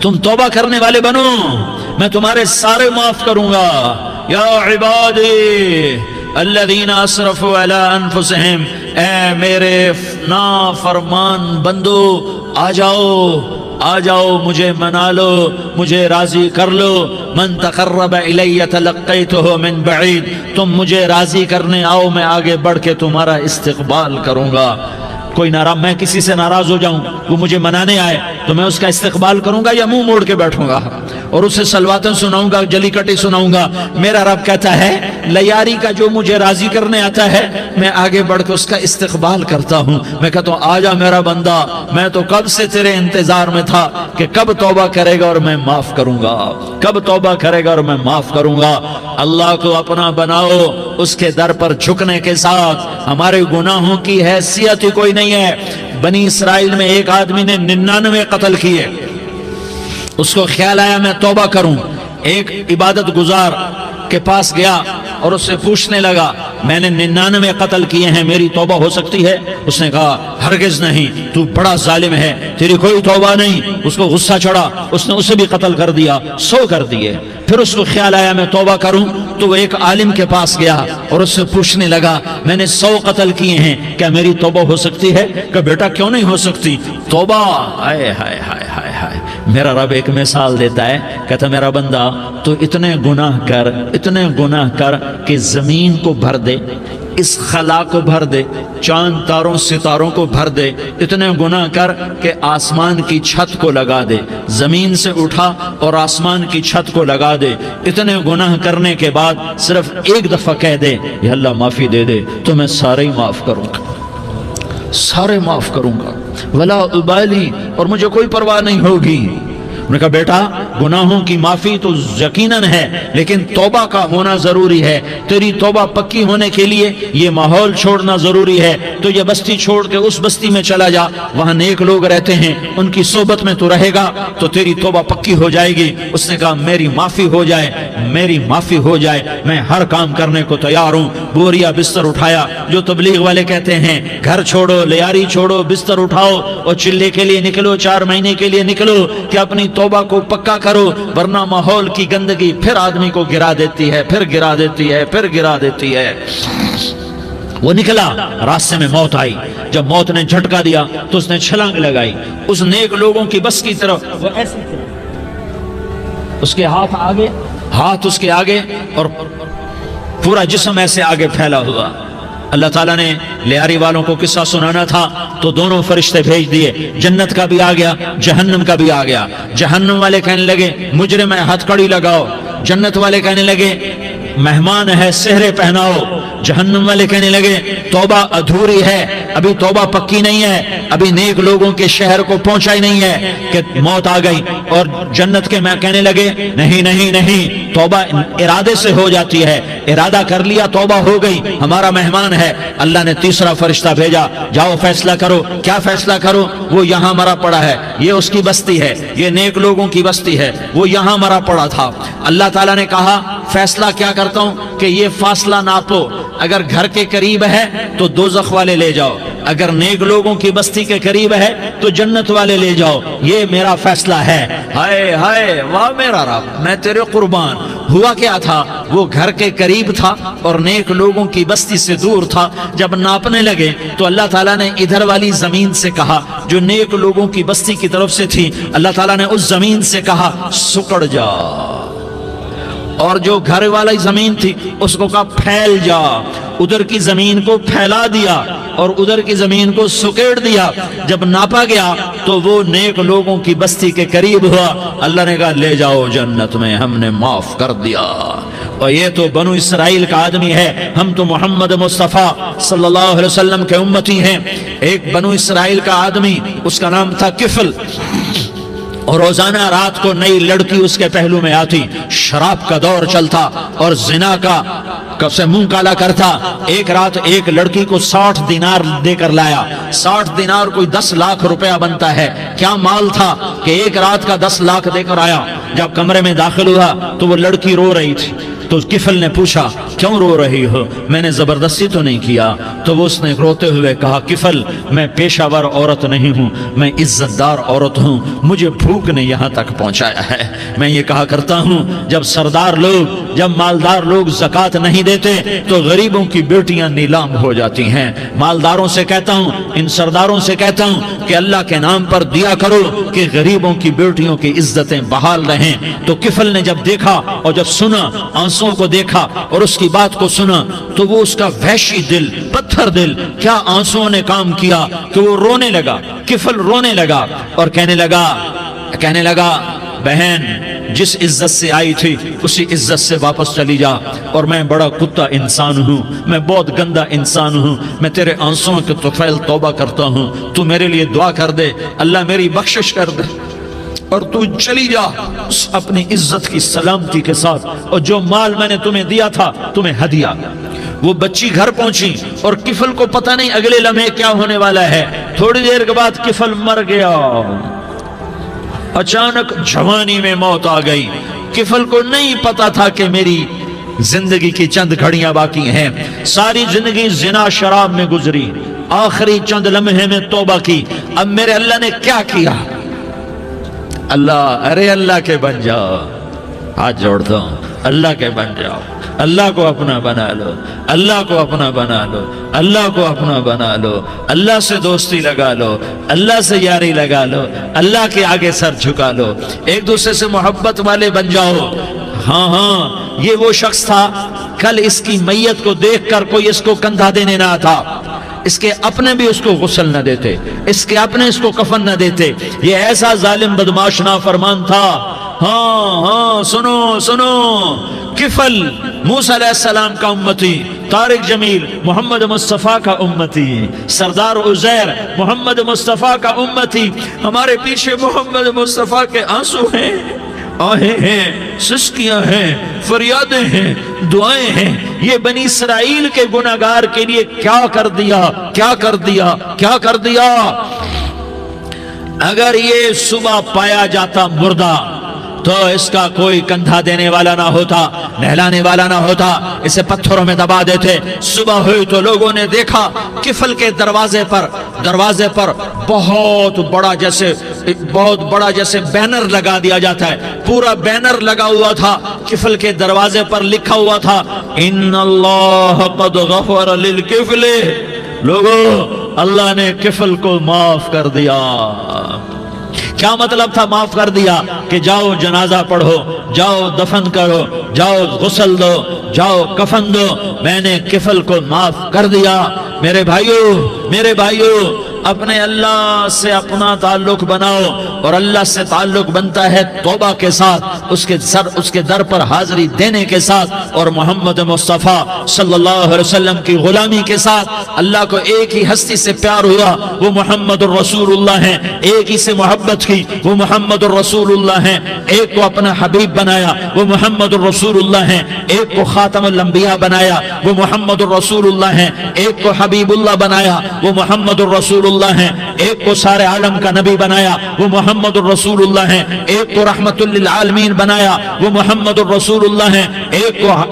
تم توبہ کرنے والے بنو، میں تمہارے سارے معاف کروں گا۔ یا عبادی الذین اسرفوا علی انفسہم، اے میرے نافرمان بندو آ جاؤ مجھے منا لو، مجھے راضی کر لو۔ من تقرب الی تلقیتہ من بعید، تم مجھے راضی کرنے آؤ، میں آگے بڑھ کے تمہارا استقبال کروں گا۔ کوئی ناراض، میں کسی سے ناراض ہو جاؤں، وہ مجھے منانے آئے تو میں اس کا استقبال کروں گا یا منہ موڑ کے بیٹھوں گا اور اسے سلواتیں سناؤں گا، جلی کٹی سناؤں گا؟ میرا رب کہتا ہے لیاری کا جو مجھے راضی کرنے آتا ہے میں آگے بڑھ کے اس کا استقبال کرتا ہوں۔ میں کہتا ہوں آجا میرا بندہ، میں تو کب سے تیرے انتظار میں تھا کہ کب توبہ کرے گا اور میں معاف کروں گا، کب توبہ کرے گا اور میں معاف کروں گا۔ اللہ کو اپنا بناؤ، اس کے در پر جھکنے کے ساتھ ہمارے گناہوں کی حیثیت ہی کوئی نہیں ہے۔ بنی اسرائیل میں ایک آدمی نے 99 قتل کیے، اس کو خیال آیا میں توبہ کروں، ایک عبادت گزار کے پاس گیا اور اس سے پوچھنے لگا میں نے 99 قتل کیے ہیں، میری توبہ ہو سکتی ہے؟ اس نے کہا ہرگز نہیں، تو بڑا ظالم ہے، تیری کوئی توبہ نہیں۔ اس کو غصہ چڑھا، اس نے اسے بھی قتل کر دیا، 100 کر دیے۔ پھر اس کو خیال آیا میں توبہ کروں تو وہ ایک عالم کے پاس گیا اور اس سے پوچھنے لگا میں نے 100 قتل کیے ہیں، کیا میری توبہ ہو سکتی ہے؟ کہ بیٹا کیوں نہیں ہو سکتی توبہ؟ ہائے ہائے ہائے ہائے ہائے، میرا رب ایک مثال دیتا ہے، کہتا میرا بندہ تو اتنے گناہ کر کہ زمین کو بھر دے، اس خلا کو بھر دے، چاند تاروں ستاروں کو بھر دے، اتنے گناہ کر کہ آسمان کی چھت کو لگا دے، زمین سے اٹھا اور آسمان کی چھت کو لگا دے، اتنے گناہ کرنے کے بعد صرف ایک دفعہ کہہ دے یا اللہ معافی دے دے تو میں سارے ہی معاف کروں گا، سارے معاف کروں گا، ولا ابالی، اور مجھے کوئی پرواہ نہیں ہوگی۔ انہوں نے کہا بیٹا گناہوں کی معافی تو یقیناً ہے لیکن توبہ کا ہونا ضروری ہے، تیری توبہ پکی ہونے کے لیے یہ ماحول چھوڑنا ضروری ہے، تو یہ بستی چھوڑ کے اس بستی میں چلا جا، وہاں نیک لوگ رہتے ہیں، ان کی صحبت میں تو رہے گا تو تیری توبہ پکی ہو جائے گی۔ اس نے کہا میری معافی ہو جائے، میری معافی ہو جائے، میں ہر کام کرنے کو تیار ہوں۔ بوریا بستر اٹھایا، جو تبلیغ والے کہتے ہیں گھر چھوڑو، لیاری چھوڑو، بستر اٹھاؤ اور چلے کے لیے نکلو، 4 مہینے کے لیے نکلو کہ اپنی توبہ کو پکا کرو، ورنہ ماحول کی گندگی پھر آدمی کو گرا دیتی ہے، پھر گرا دیتی ہے، پھر گرا دیتی ہے۔ وہ نکلا، راستے میں موت آئی، جب موت نے جھٹکا دیا تو اس نے چھلانگ لگائی اس نیک لوگوں کی بس کی طرف، وہ ایسے اس کے ہاتھ اس کے آگے اور پورا جسم ایسے آگے پھیلا ہوا۔ اللہ تعالیٰ نے لیاری والوں کو قصہ سنانا تھا تو دونوں فرشتے بھیج دیے، جنت کا بھی آ گیا، جہنم کا بھی آ گیا۔ جہنم والے کہنے لگے مجرم ہے ہتھ کڑی لگاؤ، جنت والے کہنے لگے مہمان ہے سہرے پہناؤ۔ جہنم والے کہنے لگے توبہ ادھوری ہے، ابھی توبہ پکی نہیں ہے، ابھی نیک لوگوں کے شہر کو پہنچا ہی نہیں ہے کہ موت آ گئی۔ اور جنت کے میں کہنے لگے نہیں نہیں نہیں، توبہ ارادے سے ہو جاتی ہے، ارادہ کر لیا توبہ ہو گئی، ہمارا مہمان ہے۔ اللہ نے تیسرا فرشتہ بھیجا، جاؤ فیصلہ کرو۔ کیا فیصلہ کرو؟ وہ یہاں مرا پڑا ہے، یہ اس کی بستی ہے، یہ نیک لوگوں کی بستی ہے، وہ یہاں مرا پڑا تھا۔ اللہ تعالیٰ نے کہا فیصلہ کیا کرتا ہوں کہ یہ فاصلہ ناپو، اگر گھر کے قریب ہے تو دوزخ والے لے جاؤ، اگر نیک لوگوں کی بستی کے قریب ہے تو جنت والے لے جاؤ، یہ میرا فیصلہ ہے۔ ہائے ہائے واہ میرا رب، میں تیرے قربان۔ ہوا کیا تھا؟ وہ گھر کے قریب تھا اور نیک لوگوں کی بستی سے دور تھا۔ جب ناپنے لگے تو اللہ تعالیٰ نے ادھر والی زمین سے کہا جو نیک لوگوں کی بستی کی طرف سے تھی، اللہ تعالیٰ نے اس زمین سے کہا سکڑ جا، اور جو گھر والی زمین تھی اس کو کہا پھیل جا۔ ادھر کی زمین کو پھیلا دیا اور ادھر کی زمین کو سکیڑ دیا۔ جب ناپا گیا تو وہ نیک لوگوں کی بستی کے قریب ہوا۔ اللہ نے کہا لے جاؤ جنت میں، ہم نے معاف کر دیا۔ اور یہ تو بنو اسرائیل کا آدمی ہے، ہم تو محمد مصطفیٰ صلی اللہ علیہ وسلم کے امتی ہیں۔ ایک بنو اسرائیل کا آدمی، اس کا نام تھا کفل، اور روزانہ رات کو نئی لڑکی اس کے پہلو میں آتی، شراب کا دور چلتا اور زنا کا سے منہ کالا کرتا۔ ایک رات ایک لڑکی کو 60 دینار دے کر لایا۔ 60 دینار کوئی 10 لاکھ روپیہ بنتا ہے۔ کیا مال تھا کہ ایک رات کا 10 لاکھ دے کر آیا۔ جب کمرے میں داخل ہوا تو وہ لڑکی رو رہی تھی، تو کفل نے پوچھا کیوں رو رہی ہو؟ میں نے زبردستی تو نہیں کیا۔ تو اس نے روتے ہوئے کہا کفل میں پیشہ ور عورت نہیں ہوں، میں عزت دار عورت ہوں، مجھے بھوک نے یہاں تک پہنچایا ہے۔ میں یہ کہا کرتا ہوں جب سردار لوگ، جب مالدار لوگ زکوٰۃ نہیں دیتے تو غریبوں کی بیٹیاں نیلام ہو جاتی ہیں۔ مالداروں سے کہتا ہوں، ان سرداروں سے کہتا ہوں کہ اللہ کے نام پر دیا کرو کہ غریبوں کی بیٹیوں کی عزتیں بحال رہیں۔ تو کفل نے جب دیکھا اور جب سنا، آنسوں کو دیکھا اور اس کی بات کو سنا، تو وہ اس کا وحشی دل، پتھر دل، کیا آنسوں نے کام کیا کہ وہ رونے لگا۔ کفل رونے لگا اور کہنے لگا بہن جس عزت سے آئی تھی اسی عزت سے واپس چلی جا، اور میں بڑا کتا انسان ہوں، میں بہت گندا انسان ہوں، میں تیرے آنسوں کے طفیل توبہ کرتا ہوں، تو میرے لیے دعا کر دے، اللہ میری بخشش کر دے، اور تو چلی جا اپنی عزت کی سلامتی کے ساتھ، اور جو مال میں نے تمہیں دیا تھا تمہیں ہدیہ۔ وہ بچی گھر پہنچی اور کفل کو پتہ نہیں اگلے لمحے کیا ہونے والا ہے۔ تھوڑی دیر کے بعد کفل مر گیا، اچانک جوانی میں موت آ گئی۔ کفل کو نہیں پتا تھا کہ میری زندگی کی چند گھڑیاں باقی ہیں، ساری زندگی زنا شراب میں گزری، آخری چند لمحے میں توبہ کی، اب میرے اللہ نے کیا کیا؟ اللہ کے بن جاؤ، ہاتھ جوڑتا ہوں، اللہ کے بن جاؤ، اللہ کو اپنا بنا لو، اللہ کو اپنا بنا لو، اللہ کو اپنا بنا لو، اللہ سے دوستی لگا لو، اللہ سے یاری لگا لو، اللہ کے آگے سر جھکا لو، ایک دوسرے سے محبت والے بن جاؤ۔ ہاں یہ وہ شخص تھا، کل اس کی میت کو دیکھ کر کوئی اس کو کندھا دینے نہ تھا، اس کے اپنے بھی اس کو غسل نہ دیتے، اس کے اپنے اس کو کفن نہ دیتے، یہ ایسا ظالم بدماش نافرمان تھا۔ ہاں سنو، کفل موسیٰ علیہ السلام کا امتی، طارق جمیل محمد مصطفیٰ کا امتی، سردار عزیر محمد مصطفیٰ کا امتی، ہمارے پیچھے محمد مصطفیٰ کے آنسو ہیں، آہیں ہیں، سسکیاں ہیں، فریادیں ہیں، دعائیں ہیں۔ یہ بنی اسرائیل کے گناہگار کے لیے کیا کر دیا۔ اگر یہ صبح پایا جاتا مردہ تو اس کا کوئی کندھا دینے والا نہ ہوتا، نہلانے والا نہ ہوتا، اسے پتھروں میں دبا دیتے۔ صبح ہوئی تو لوگوں نے دیکھا کفل کے دروازے پر بہت بڑا جیسے بینر لگا دیا جاتا ہے، پورا بینر لگا ہوا تھا، کفل کے دروازے پر لکھا ہوا تھا ان اللہ قد غفر للکفل، لوگو اللہ نے کفل کو معاف کر دیا۔ کیا مطلب تھا معاف کر دیا؟ کہ جاؤ جنازہ پڑھو، جاؤ دفن کرو، جاؤ غسل دو، جاؤ کفن دو، میں نے کفل کو معاف کر دیا۔ میرے بھائیو اپنے اللہ سے اپنا تعلق بناؤ، اور اللہ سے تعلق بنتا ہے توبہ کے ساتھ، اس کے در پر حاضری دینے کے ساتھ، اور محمد مصطفیٰ صلی اللہ علیہ وسلم کی غلامی کے ساتھ۔ اللہ کو ایک ہی ہستی سے پیار ہوا، وہ محمد الرسول اللہ ہیں، ایک ہی سے محبت کی، وہ محمد الرسول اللہ ہیں، ایک کو اپنا حبیب بنایا، وہ محمد الرسول اللہ ہیں، ایک کو خاتم الانبیاء بنایا، وہ محمد الرسول اللہ ہیں، ایک کو حبیب اللہ بنایا، وہ محمد الرسول اللہ ہیں، ایک کو سارے عالم کا نبی بنایا، وہ محمد الرسول اللہ ہیں، ایک کو رحمت للعالمین بنایا، وہ محمد الرسول اللہ ہیں،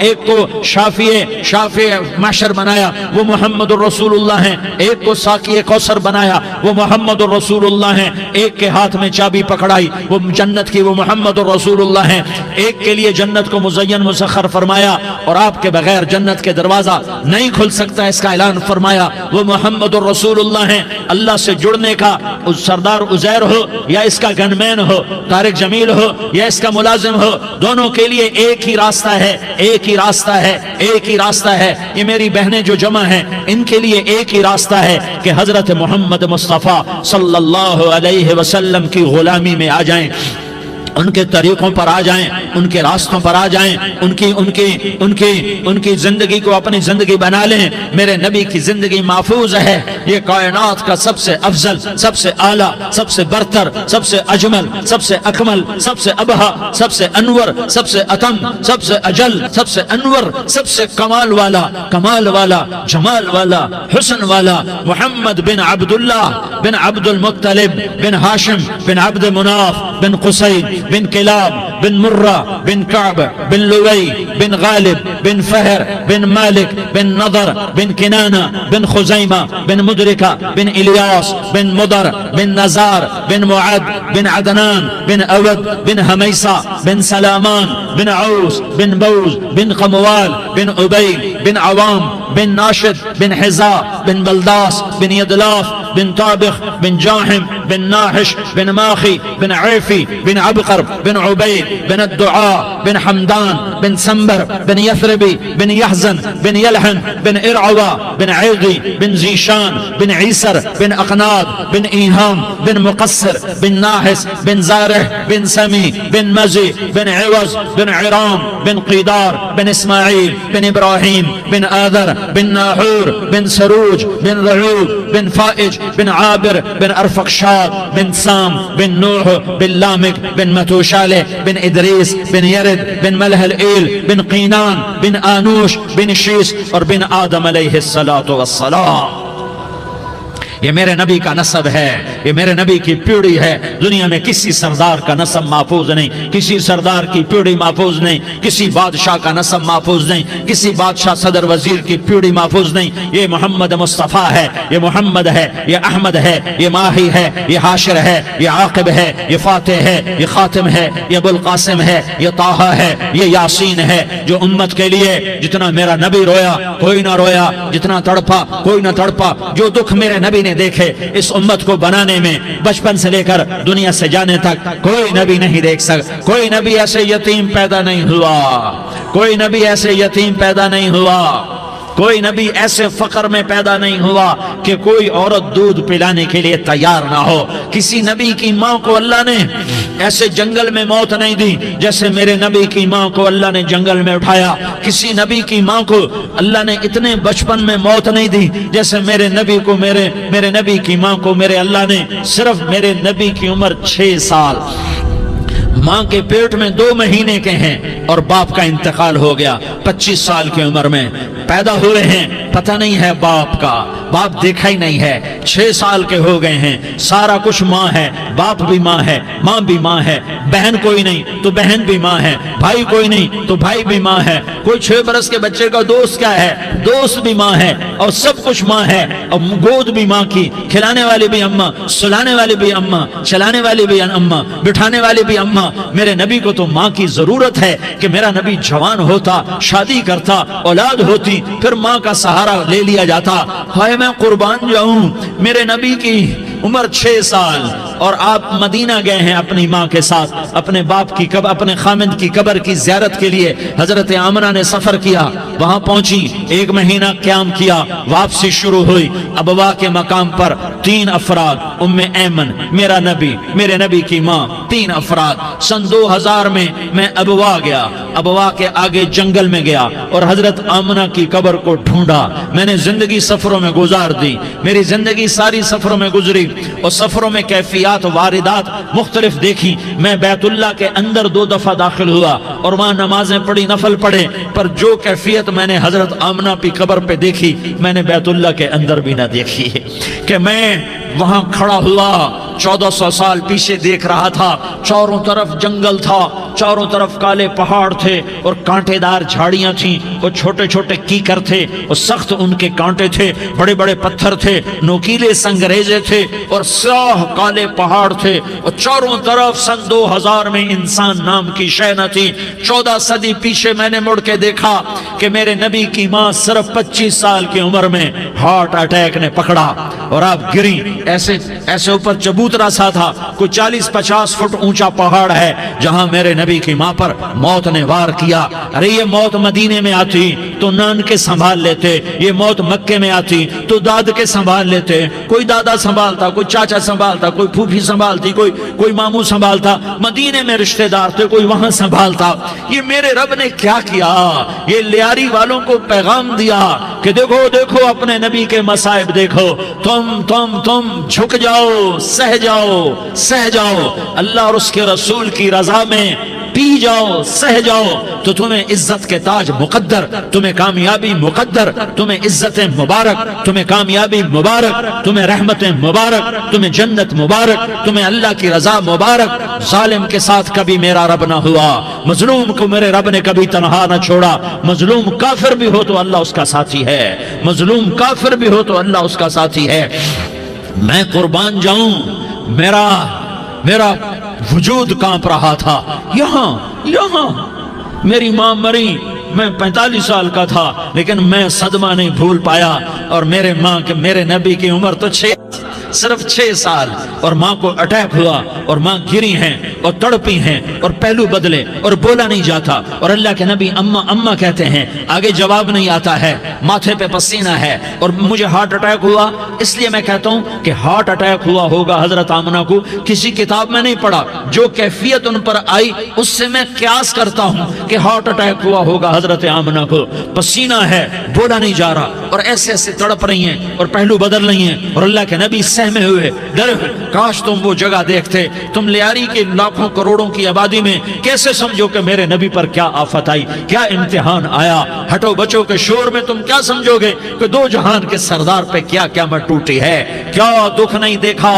ایک کو شافع محشر بنایا، وہ محمد الرسول اللہ ہیں، ایک کو ساقی کوثر بنایا، وہ محمد الرسول اللہ ہیں، ایک کے ہاتھ میں چابی پکڑائی وہ جنت کی، وہ محمد الرسول اللہ ہیں، ایک کے لیے جنت کو مزین مسخر فرمایا اور آپ کے بغیر جنت کے دروازہ نہیں کھل سکتا اس کا اعلان فرمایا، وہ محمد الرسول اللہ ہیں۔ اللہ سے جڑنے کا سردار عزیر ہو یا اس کا گنمین ہو، طارق جمیل ہو یا اس کا ملازم ہو، دونوں کے لیے ایک ہی راستہ ہے۔ یہ میری بہنیں جو جمع ہیں ان کے لیے ایک ہی راستہ ہے کہ حضرت محمد مصطفیٰ صلی اللہ علیہ وسلم کی غلامی میں آ جائیں، ان کے طریقوں پر آ جائیں، ان کے راستوں پر آ جائیں، ان کی زندگی کو اپنی زندگی بنا لیں۔ میرے نبی کی زندگی محفوظ ہے، یہ کائنات کا سب سے افضل، سب سے اعلیٰ، سب سے برتر، سب سے اجمل، سب سے اکمل، سب سے ابہا، سب سے انور، سب سے اتم، سب سے اجل، سب سے انور، سب سے کمال والا، جمال والا، حسن والا، محمد بن عبداللہ بن عبد المطلب بن ہاشم بن عبد مناف بن قصی بن کلاب بن مرہ بن کعب بن لوی بن غالب بن فہر بن مالک بن نضر بن کنانہ بن خزیمہ بن مدرکہ بن الیاس بن مدر بن نزار بن معد بن عدنان بن اود بن حمیسہ بن سلامان بن عوس بن بوز بن قموال بن عبید بن عوام بن ناشد بن حزا بن بلداس بن یدلاف بن طابخ بن جاحم بن ناحش بن ماخی بن عیفی بن عبقر بن عبید بن الدعاء بن حمدان بن سنبر بن یثربی بن یحزن بن یلحن بن ارعوا بن عیغی بن زیشان بن عیسر بن اقناد بن ایہام بن مقصر بن ناحس بن زارح بن سمی بن مزی بن عوض بن عرام بن قیدار بن اسماعیل بن ابراہیم بن آذر بن ناحور بن سروج بن رعوب بن فائج بن عابر بن ارفقشاد بن سام بن نوح بن لامک بن متوشالہ بن ادریس بن یرد بن ملح الایل بن قینان بن آنوش بن شیس اور بن آدم علیہ السلام. یہ میرے نبی کا نسب ہے، یہ میرے نبی کی پیڑھی ہے. دنیا میں کسی سردار کا نسب محفوظ نہیں، کسی سردار کی پیڑھی محفوظ نہیں، کسی بادشاہ کا نسب محفوظ نہیں، کسی بادشاہ صدر وزیر کی پیڑھی محفوظ نہیں. یہ محمد مصطفیٰ ہے، یہ محمد ہے، یہ احمد ہے، یہ ماہی ہے، یہ حاشر ہے، یہ عاقب ہے، یہ فاتح ہے، یہ خاتم ہے، یہ ابو القاسم ہے، یہ طٰہٰ ہے، یہ یاسین ہے. جو امت کے لیے جتنا میرا نبی رویا کوئی نہ رویا، جتنا تڑپا کوئی نہ تڑپا، جو دکھ میرے نبی نے دیکھے اس امت کو بنانے میں، بچپن سے لے کر دنیا سے جانے تک کوئی نبی نہیں دیکھ سکتا. کوئی نبی ایسے یتیم پیدا نہیں ہوا، کوئی نبی ایسے یتیم پیدا نہیں ہوا، کوئی نبی ایسے فقر میں پیدا نہیں ہوا کہ کوئی عورت دودھ پلانے کے لیے تیار نہ ہو. کسی نبی کی ماں کو اللہ نے ایسے جنگل میں موت نہیں دی جیسے میرے نبی کی ماں کو اللہ نے جنگل میں اٹھایا. کسی نبی کی ماں کو اللہ نے اتنے بچپن میں موت نہیں دی جیسے میرے نبی کو میرے نبی کی ماں کو میرے اللہ نے صرف میرے نبی کی عمر 6 سال، ماں کے پیٹ میں 2 مہینے کے ہیں اور باپ کا انتقال ہو گیا 25 سال کی عمر میں. پیدا ہوئے ہیں، پتہ نہیں ہے باپ کا، باپ دیکھا ہی نہیں ہے. 6 سال کے ہو گئے ہیں، سارا کچھ ماں ہے، باپ بھی ماں ہے، ماں بھی ماں ہے. بہن کوئی نہیں تو بہن بھی ماں ہے، بھائی کوئی نہیں تو بھائی بھی ماں ہے. کوئی 6 برس کے بچے کا دوست کیا ہے، دوست بھی ماں ہے، اور سب کچھ ماں ہے. اور گود بھی ماں کی، کھلانے والی بھی اماں، سلانے والی بھی اماں، چلانے والی بھی اماں، بٹھانے والی بھی اماں. میرے نبی کو تو ماں کی ضرورت ہے کہ میرا نبی جوان ہوتا، شادی کرتا، اولاد ہوتی، پھر ماں کا سہارا لے لیا جاتا. ہائے میں قربان جاؤں، میرے نبی کی عمر 6 سال اور آپ مدینہ گئے ہیں اپنی ماں کے ساتھ، اپنے باپ کی اپنے خامند کی قبر کی زیارت کے لیے. حضرت آمنہ نے سفر کیا، وہاں پہنچی، 1 مہینہ قیام کیا، واپسی شروع ہوئی. ابوا کے مقام پر 3 افراد، ام ایمن، میرا نبی، میرے نبی کی ماں، 3 افراد. سن 2000 میں ابوا گیا، ابوا کے آگے جنگل میں گیا اور حضرت آمنہ کی قبر کو ڈھونڈا. میں نے زندگی سفروں میں گزار دی، میری زندگی ساری سفروں میں گزری اور سفروں میں کیفیات واردات مختلف دیکھی. میں بیت اللہ کے اندر 2 دفعہ داخل ہوا اور وہاں نمازیں پڑھی، نفل پڑھے، پر جو کیفیت میں نے حضرت آمنہ کی قبر پہ دیکھی میں نے بیت اللہ کے اندر بھی نہ دیکھی. کہ میں وہاں کھڑا ہوا 1400 سال پیچھے دیکھ رہا تھا، چاروں طرف جنگل تھا، چاروں طرف کالے پہاڑ تھے اور کانٹے دار جھاڑیاں تھیں اور چھوٹے چھوٹے کیکر تھے اور سخت ان کے کانٹے تھے، بڑے بڑے پتھر تھے، نوکیلے سنگریزے تھے اور سیاہ کالے پہاڑ تھے اور چاروں طرف. سن 2000 میں انسان نام کی شے نہ تھی. 14 صدی پیچھے میں نے مڑ کے دیکھا کہ میرے نبی کی ماں صرف 25 سال کی عمر میں ہارٹ اٹیک نے پکڑا اور آپ گری. ایسے اوپر چبوترا سا تھا، کوئی 40-50 فٹ اونچا پہاڑ ہے جہاں میرے نبی کی ماں پر موت نے وار کیا. ارے یہ موت مدینے میں آتی تو نان کے سنبھال لیتے، یہ موت مکے میں آتی تو داد کے سنبھال لیتے. کوئی دادا سنبھالتا، کوئی چاچا سنبھالتا، کوئی پھوپھی سنبھالتی، کوئی ماموں سنبھالتا. مدینے میں رشتہ دار تھے، کوئی وہاں سنبھالتا. یہ میرے رب نے کیا کیا؟ یہ لیاری والوں کو پیغام دیا کہ دیکھو دیکھو اپنے نبی کے مصائب دیکھو، تم جھک جاؤ، سہ جاؤ. اللہ اور اس کے رسول کی رضا میں پی جاؤ سہ جاؤ تو تمہیں عزت کے تاج مقدر، تمہیں کامیابی مقدر، تمہیں عزتیں مبارک، تمہیں کامیابی مبارک، تمہیں رحمتیں مبارک، تمہیں جنت مبارک، تمہیں اللہ کی رضا مبارک۔ ظالم کے ساتھ کبھی میرا رب نہ ہوا، مظلوم کو میرے رب نے کبھی تنہا نہ چھوڑا۔ مظلوم کافر بھی ہو تو اللہ اس کا ساتھی ہے، مظلوم کافر بھی ہو تو اللہ اس کا ساتھی ہے۔ میں قربان جاؤں، میرا وجود کانپ رہا تھا۔ یہاں میری ماں مری، میں 45 سال کا تھا، لیکن میں صدمہ نہیں بھول پایا۔ اور میرے نبی کی عمر تو صرف 6 سال، اور ماں کو اٹیک ہوا اور ماں گری ہیں اور تڑپی ہیں اور پہلو بدلے اور بولا نہیں جاتا، اور اللہ کے نبی اماں اماں کہتے ہیں، آگے جواب نہیں آتا ہے، ماتھے پہ پسینہ ہے، اور مجھے ہارٹ اٹیک ہوا۔ اس لیے میں کہتا ہوں کہ ہارٹ اٹیک ہوا ہوگا حضرت آمنہ کو، کسی کتاب میں نہیں پڑھا، جو کیفیت ان پر آئی اس سے میں قیاس کرتا ہوں کہ ہارٹ اٹیک ہوا ہوگا حضرت آمنہ کو۔ پسینہ ہے، بولا نہیں جا رہا، اور ایسے ایسے تڑپ رہی ہیں اور پہلو بدل رہی ہیں، اور اللہ کے نبی سہمے ہوئے، ڈرے ہوئے۔ کاش تم وہ جگہ دیکھتے، تم لیاری کے لاکھوں کروڑوں کی آبادی میں کیسے سمجھو کہ میرے نبی پر کیا آفت آئی، کیا امتحان آیا۔ ہٹو بچوں کے شور میں تم کیا سمجھو گے کہ دو جہان کے سردار پہ کیا قیامت ٹوٹی ہے۔ کیا دکھ نہیں دیکھا،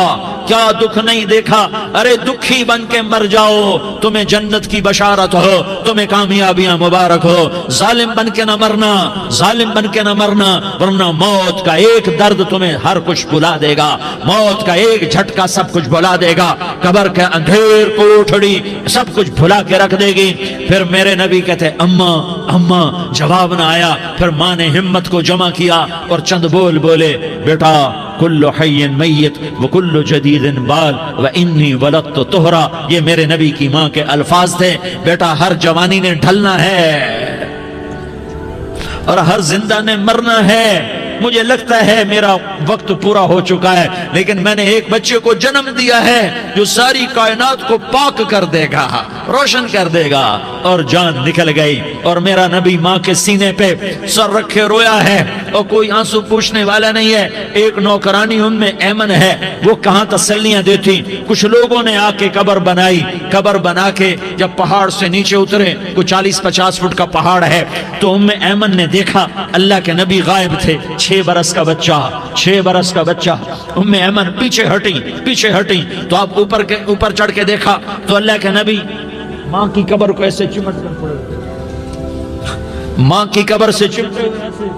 کیا دکھ نہیں دیکھا۔ ارے دکھی بن کے مر جاؤ، تمہیں جنت کی بشارت ہو، تمہیں کامیابیاں مبارک ہو۔ ظالم بن کے نہ مرنا، ظالم بن کے نہ مرنا، ورنہ موت کا ایک درد تمہیں ہر کچھ بلا دے گا، موت کا ایک جھٹکا سب کچھ بھلا دے گا، قبر کے اندھیر کوٹھڑی سب کچھ بھلا کے رکھ دے گی۔ پھر میرے نبی کہتے اماں اماں، جواب نہ آیا۔ پھر ماں نے ہمت کو جمع کیا اور چند بول بولے، بیٹا کل حی میت وکل جدید بال وانی ولدت طہرا۔ یہ میرے نبی کی ماں کے الفاظ تھے، بیٹا ہر جوانی نے ڈھلنا ہے اور ہر زندہ نے مرنا ہے۔ مجھے لگتا ہے میرا وقت پورا ہو چکا ہے، لیکن میں نے ایک بچے کو جنم دیا ہے جو ساری کائنات کو پاک کر دے گا، روشن کر دے گا۔ اور جان نکل گئی، اور میرا نبی ماں کے سینے پہ سر رکھے رویا ہے، اور کوئی آنسو پوچھنے والا نہیں ہے۔ ایک نوکرانی ام میں ایمن ہے، وہ کہاں تسلیاں دیتی۔ کچھ لوگوں نے آ کے قبر بنائی، قبر بنا کے جب پہاڑ سے نیچے اترے، کوئی 40-50 فٹ کا پہاڑ ہے، تو ام ایمن نے دیکھا اللہ کے نبی غائب تھے، 6 برس کا بچہ، 6 برس کا بچہ۔ ام ایمن پیچھے ہٹی تو آپ اوپر چڑھ کے دیکھا تو اللہ کے نبی ماں کی قبر کو ایسے چمٹ کر پڑے، ماں کی قبر سے چمٹے ہوئے ایسے۔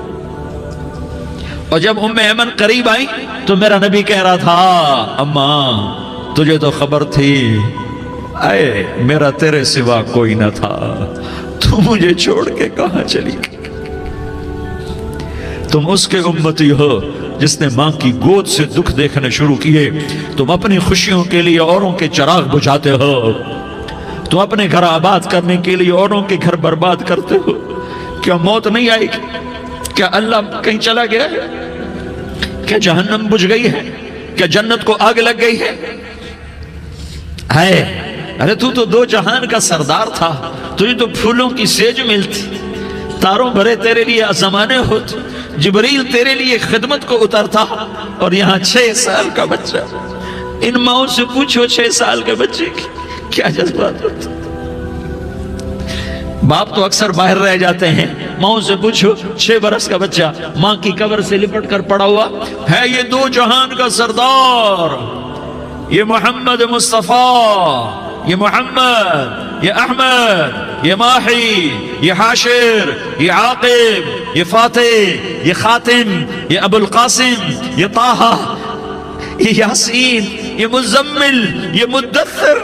اور جب ام ایمن قریب آئی تو میرا نبی کہہ رہا تھا، اماں تجھے تو خبر تھی، اے میرا تیرے سوا کوئی نہ تھا، تو مجھے چھوڑ کے کہاں چلی گئی۔ تم اس کے امتی ہو جس نے ماں کی گود سے دکھ دیکھنے شروع کیے۔ تم اپنی خوشیوں کے لیے اوروں کے چراغ بجھاتے ہو، تم اپنے گھر آباد کرنے کے لیے اوروں کے گھر برباد کرتے ہو۔ کیا موت نہیں آئے گی؟ کیا اللہ کہیں چلا گیا ہے؟ کیا جہنم بجھ گئی ہے؟ کیا جنت کو آگ لگ گئی ہے؟ ارے تو 2 جہان کا سردار تھا، تجھے تو پھولوں کی سیج ملتی، تاروں بھرے تیرے لیے زمانے ہوتے، جبریل تیرے لیے خدمت کو اترتا، اور یہاں 6 سال کا بچہ۔ ان ماؤں سے پوچھو 6 سال کے بچے کی کیا جذبات ہوتے۔ باپ تو اکثر باہر رہ جاتے ہیں، ماؤں سے پوچھو 6 برس کا بچہ ماں کی قبر سے لپٹ کر پڑا ہوا ہے۔ یہ 2 جہان کا سردار، یہ محمد مصطفیٰ، یہ محمد، یہ احمد، یہ ماہی، یہ حاشر، یہ عاقب، یہ فاتح، یہ خاتم، یہ ابو القاسم، یہ طٰہٰ، یہ یاسین، یہ مزمل، یہ مدثر،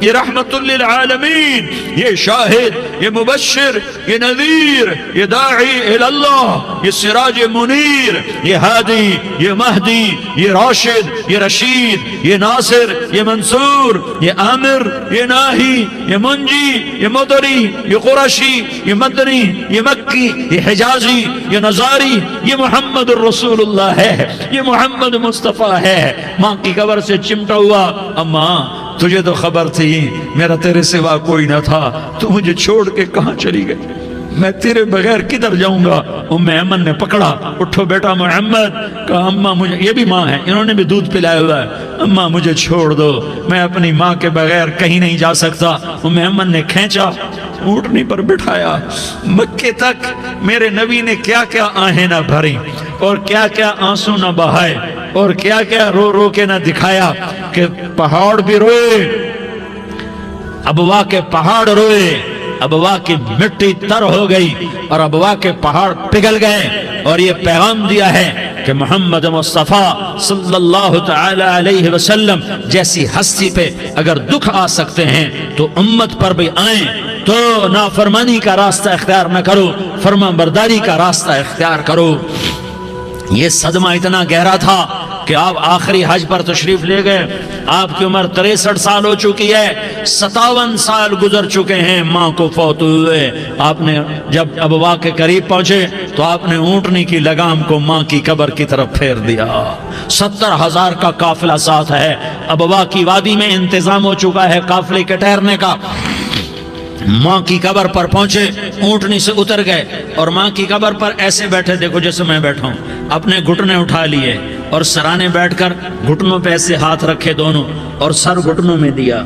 یہ رحمت للعالمین، یہ شاہد، یہ مبشر، یہ نذیر، یہ داعی اللہ، یہ سراج منیر، یہ ہادی، یہ مہدی، یہ راشد، یہ رشید، یہ ناصر، یہ منصور، یہ عامر، یہ ناہی، یہ منجی، یہ مدری، یہ قرشی، یہ مدنی، یہ مکی، یہ حجازی، یہ نظاری، یہ محمد الرسول اللہ ہے، یہ محمد مصطفیٰ ہے۔ ماں کی قبر سے چمٹا ہوا، اماں تجھے تو خبر تھی میرا تیرے سوا کوئی نہ تھا، تو مجھے چھوڑ کے کہاں چلی گئی۔ میں تیرے بغیر کدھر جاؤں گا؟ ام ایمن نے پکڑا، اٹھو بیٹا محمد، کہا اماں مجھے، یہ بھی ماں ہے، انہوں نے بھی دودھ پلایا ہوا ہے، اماں مجھے چھوڑ دو، میں اپنی ماں کے بغیر کہیں نہیں جا سکتا۔ ام ایمن نے کھینچا، اونٹنی پر بٹھایا، مکے تک میرے نبی نے کیا کیا آہیں نہ بھری اور کیا کیا آنسو نہ بہائے اور کیا کیا رو رو کے نہ دکھایا کہ پہاڑ بھی روئے، ابوا کے پہاڑ روئے، ابوا کی مٹی تر ہو گئی اور ابوا کے پہاڑ پگھل گئے، اور یہ پیغام دیا ہے کہ محمد مصطفیٰ صلی اللہ تعالی علیہ وسلم جیسی ہستی پہ اگر دکھ آ سکتے ہیں تو امت پر بھی آئیں، تو نافرمانی کا راستہ اختیار نہ کرو، فرما برداری کا راستہ اختیار کرو۔ یہ صدمہ اتنا گہرا تھا کہ آپ آخری حج پر تشریف لے گئے، آپ کی عمر 63 سال ہو چکی ہے، 57 سال گزر چکے ہیں ماں کو فوت ہوئے۔ آپ نے جب ابوا کے قریب پہنچے تو آپ نے اونٹنی کی لگام کو ماں کی قبر کی طرف پھیر دیا۔ 70,000 کا قافلہ ساتھ ہے، ابوا کی وادی میں انتظام ہو چکا ہے قافلے کے ٹھہرنے کا۔ ماں کی قبر پر پہنچے، اونٹنی سے اتر گئے اور ماں کی قبر پر ایسے بیٹھے، دیکھو جیسے میں بیٹھا ہوں، اپنے گھٹنے اٹھا لیے اور سرانے بیٹھ کر گھٹنوں پہ ایسے ہاتھ رکھے دونوں اور سر گھٹنوں میں دیا،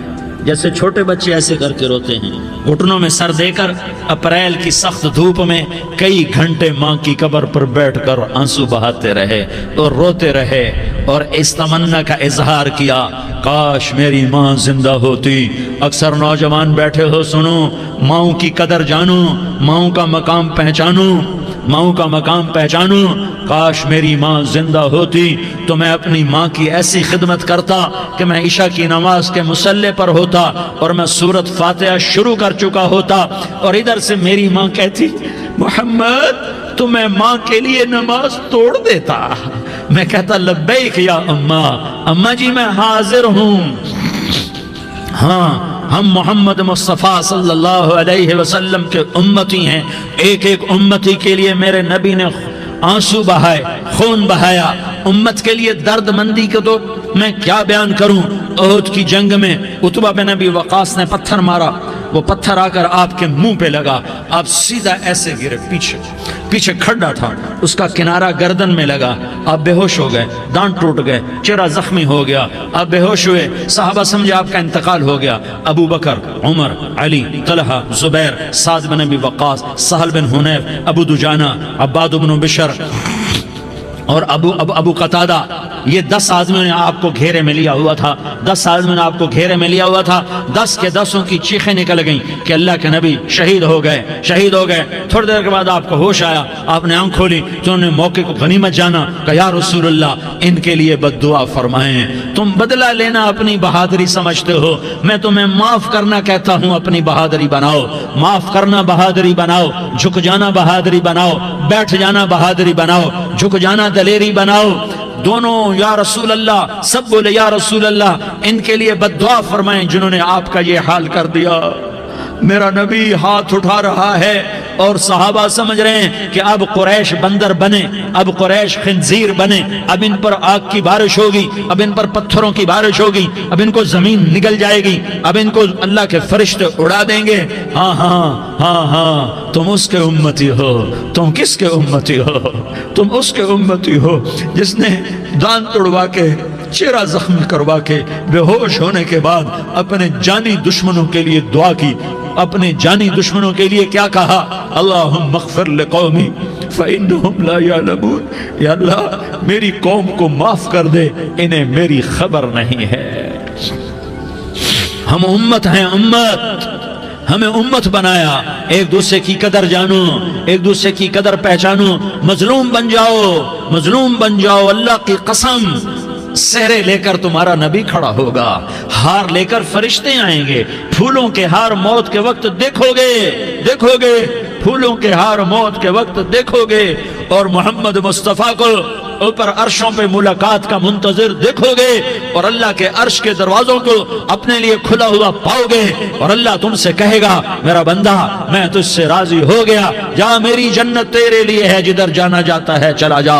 جیسے چھوٹے بچے ایسے کر کے روتے ہیں، گھٹنوں میں سر دے کر اپریل کی سخت دھوپ میں کئی گھنٹے ماں کی قبر پر بیٹھ کر آنسو بہاتے رہے اور روتے رہے اور اس تمنا کا اظہار کیا، کاش میری ماں زندہ ہوتی۔ اکثر نوجوان بیٹھے ہو، سنو، ماؤں کی قدر جانو، ماؤں کا مقام پہچانو، ماؤں کا مقام پہچانو۔ کاش میری ماں زندہ ہوتی تو میں اپنی ماں کی ایسی خدمت کرتا کہ میں عشاء کی نماز کے مصلی پر ہوتا اور میں سورۃ فاتحہ شروع کر چکا ہوتا، اور ادھر سے میری ماں کہتی محمد تو میں ماں کے لیے نماز توڑ دیتا، میں کہتا لبیک یا اماں، اماں جی میں حاضر ہوں۔ ہاں، ہم محمد مصطفیٰ صلی اللہ علیہ وسلم کے امتی ہیں، ایک ایک امتی کے لیے میرے نبی نے آنسو بہائے، خون بہایا، امت کے لیے درد مندی کو تو میں کیا بیان کروں۔ احد کی جنگ میں عتبہ بن ابی وقاص نے پتھر مارا، وہ پتھر آ کر آپ کے منہ پہ لگا، آپ سیدھا ایسے گرے، پیچھے کھڈا تھا، اس کا کنارہ گردن میں لگا، آپ بے ہوش ہو گئے، دانت ٹوٹ گئے، چہرہ زخمی ہو گیا، آپ بے ہوش ہوئے، صحابہ سمجھے آپ کا انتقال ہو گیا۔ ابو بکر، عمر، علی، طلحہ، زبیر، سعد بن ابی وقاص، سہل بن حنیف، ابو دجانہ، عباد بن بشر اور ابو قتادہ، یہ 10 آدمیوں نے آپ کو گھیرے میں لیا ہوا تھا، 10 آدمیوں نے آپ کو گھیرے میں لیا ہوا تھا، 10 کے 10 کی چیخیں نکل گئیں کہ اللہ کے نبی شہید ہو گئے۔ تھوڑی دیر کے بعد آپ کو ہوش آیا، آپ نے آنکھ کھولی تو انہوں نے موقع کو غنیمت جانا کہ یا رسول اللہ ان کے لیے بد دعا فرمائیں، تم بدلہ لینا اپنی بہادری سمجھتے ہو، میں تمہیں معاف کرنا کہتا ہوں، اپنی بہادری بناؤ، معاف کرنا بہادری بناؤ، جھک جانا بہادری بناؤ، بیٹھ جانا بہادری بناؤ، جھک جانا دلیری بناؤ۔ دونوں یا رسول اللہ، سب بولے یا رسول اللہ، ان کے لیے بد دعا فرمائیں جنہوں نے آپ کا یہ حال کر دیا۔ میرا نبی ہاتھ اٹھا رہا ہے اور صحابہ سمجھ رہے ہیں کہ اب قریش بندر بنے، اب قریش خنزیر بنے، اب ان پر آگ کی بارش ہوگی، اب ان پر پتھروں کی بارش ہوگی، اب ان کو زمین نگل جائے گی، اب ان کو اللہ کے فرشتے اڑا دیں گے۔ ہاں ہاں ہاں ہاں، تم اس کے امتی ہو، تم کس کے امتی ہو؟ تم اس کے امتی ہو جس نے دانت توڑوا کے، چہرہ زخمی کروا کے، بے ہوش ہونے کے بعد اپنے جانی دشمنوں کے لیے دعا کی، اپنے جانی دشمنوں کے لیے کیا کہا؟ اللہم اغفر لقومی فإنہم لا یعلمون، یا اللہ میری قوم کو معاف کر دے، انہیں میری خبر نہیں ہے۔ ہم امت ہیں، امت، ہمیں امت بنایا، ایک دوسرے کی قدر جانو، ایک دوسرے کی قدر پہچانو، مظلوم بن جاؤ، مظلوم بن جاؤ، اللہ کی قسم سہرے لے کر تمہارا نبی کھڑا ہوگا، ہار لے کر فرشتے آئیں گے، پھولوں کے ہار موت کے وقت دیکھو گے، پھولوں کے ہار موت کے وقت دیکھو گے، اور محمد مصطفیٰ کو اوپر عرشوں پہ ملاقات کا منتظر دیکھو گے، اور اللہ کے عرش کے دروازوں کو اپنے لیے کھلا ہوا پاؤ گے، اور اللہ تم سے کہے گا میرا بندہ میں تجھ سے راضی ہو گیا، جا میری جنت تیرے لیے ہے، جدھر جانا جاتا ہے چلا جا۔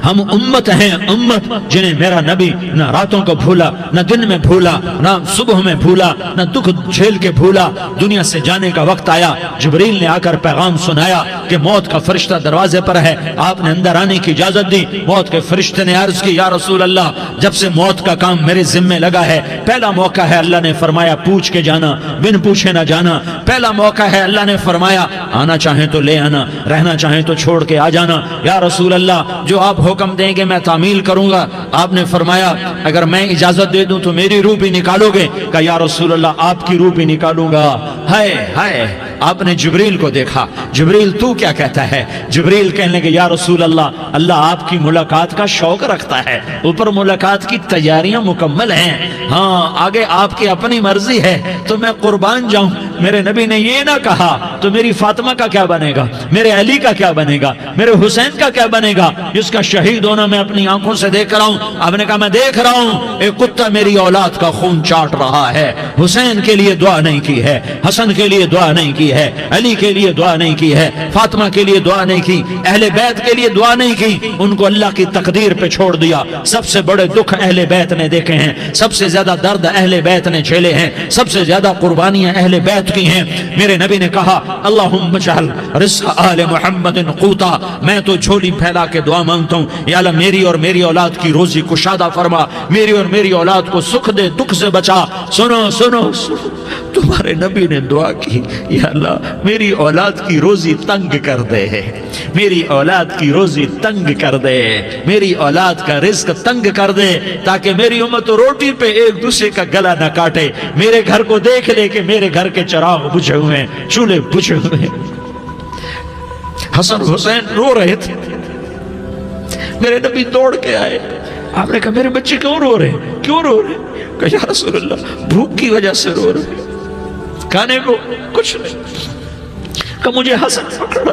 ہم امت ہیں، امت جنہیں میرا نبی نہ راتوں کو بھولا، نہ دن میں بھولا، نہ صبح میں بھولا، نہ دکھ جھیل کے بھولا۔ دنیا سے جانے کا وقت آیا، جبریل نے آ کر پیغام سنایا کہ موت کا فرشتہ دروازے پر ہے، آپ نے اندر آنے کی اجازت دی۔ موت کے فرشتے نے عرض کی، یا رسول اللہ، جب سے موت کا کام میرے ذمے لگا ہے، پہلا موقع ہے، اللہ نے فرمایا پوچھ کے جانا، بن پوچھے نہ جانا۔ پہلا موقع ہے، اللہ نے فرمایا آنا چاہیں تو لے آنا، رہنا چاہیں تو چھوڑ کے آ جانا۔ یا رسول اللہ، جو آپ حکم دیں گے میں تعمیل کروں گا۔ آپ نے فرمایا اگر میں اجازت دے دوں تو میری روح بھی نکالو گے؟ کہا یا رسول اللہ، آپ کی روح بھی نکالوں گا۔ ہائے ہائے، آپ نے جبریل کو دیکھا، جبریل تو کیا کہتا ہے؟ جبریل کہنے لگے یا رسول اللہ، اللہ آپ کی ملاقات کا شوق رکھتا ہے، اوپر ملاقات کی تیاریاں مکمل ہیں، ہاں آگے آپ کی اپنی مرضی ہے تو میں قربان جاؤں۔ میرے نبی نے یہ نہ کہا تو میری فاطمہ کا کیا بنے گا، میرے علی کا کیا بنے گا، میرے حسین کا کیا بنے گا، جس کا شہید ہونا میں اپنی آنکھوں سے دیکھ رہا ہوں۔ آپ نے کہا میں دیکھ رہا ہوں، ایک کتا میری اولاد کا خون چاٹ رہا ہے۔ حسین کے لیے دعا نہیں کی ہے، حسن کے لیے دعا نہیں کی ہے، علی کے لیے دعا نہیں کی ہے، فاطمہ کے لیے دعا نہیں کی، اہل بیت کے لیے دعا نہیں کی، ان کو اللہ کی تقدیر پہ چھوڑ دیا۔ سب سے بڑے دکھ اہل بیت نے دیکھے ہیں، سب سے زیادہ درد اہل بیت نے جھیلے ہیں، سب سے زیادہ قربانیاں اہل بیت کی ہیں۔ میرے نبی نے کہا اللہم اجعل رزق آل محمد قوتا، میں تو جھولی پھیلا کے دعا مانگتا ہوں، یا اللہ میری اور میری اولاد کی روزی کشادہ فرما، میری اور میری اولاد کو سکھ دے، دکھ سے بچا۔ سنو سنو سنو، تمہارے نبی نے دعا کی، یا اللہ میری اولاد کی روزی تنگ کر دے، میری اولاد کی روزی تنگ کر دے، میری اولاد کا رزق تنگ کر دے، تاکہ میری امت روٹی پہ ایک دوسرے کا گلا نہ کاٹے، میرے گھر کو دیکھ لے کہ میرے گھر کے چراغ بجھے ہوئے ہیں، چولہے بجھے ہوئے ہیں۔ حسن حسین رو رہے تھے، میرے نبی دوڑ کے آئے، آپ نے کہا میرے بچے کیوں رو رہے ہیں، کیوں رو رہے ہیں؟ کہا یا رسول اللہ بھوک کی وجہ سے رو رہے ہیں، کھانے کو کچھ نہیں۔ کہ مجھے حسن پکڑا۔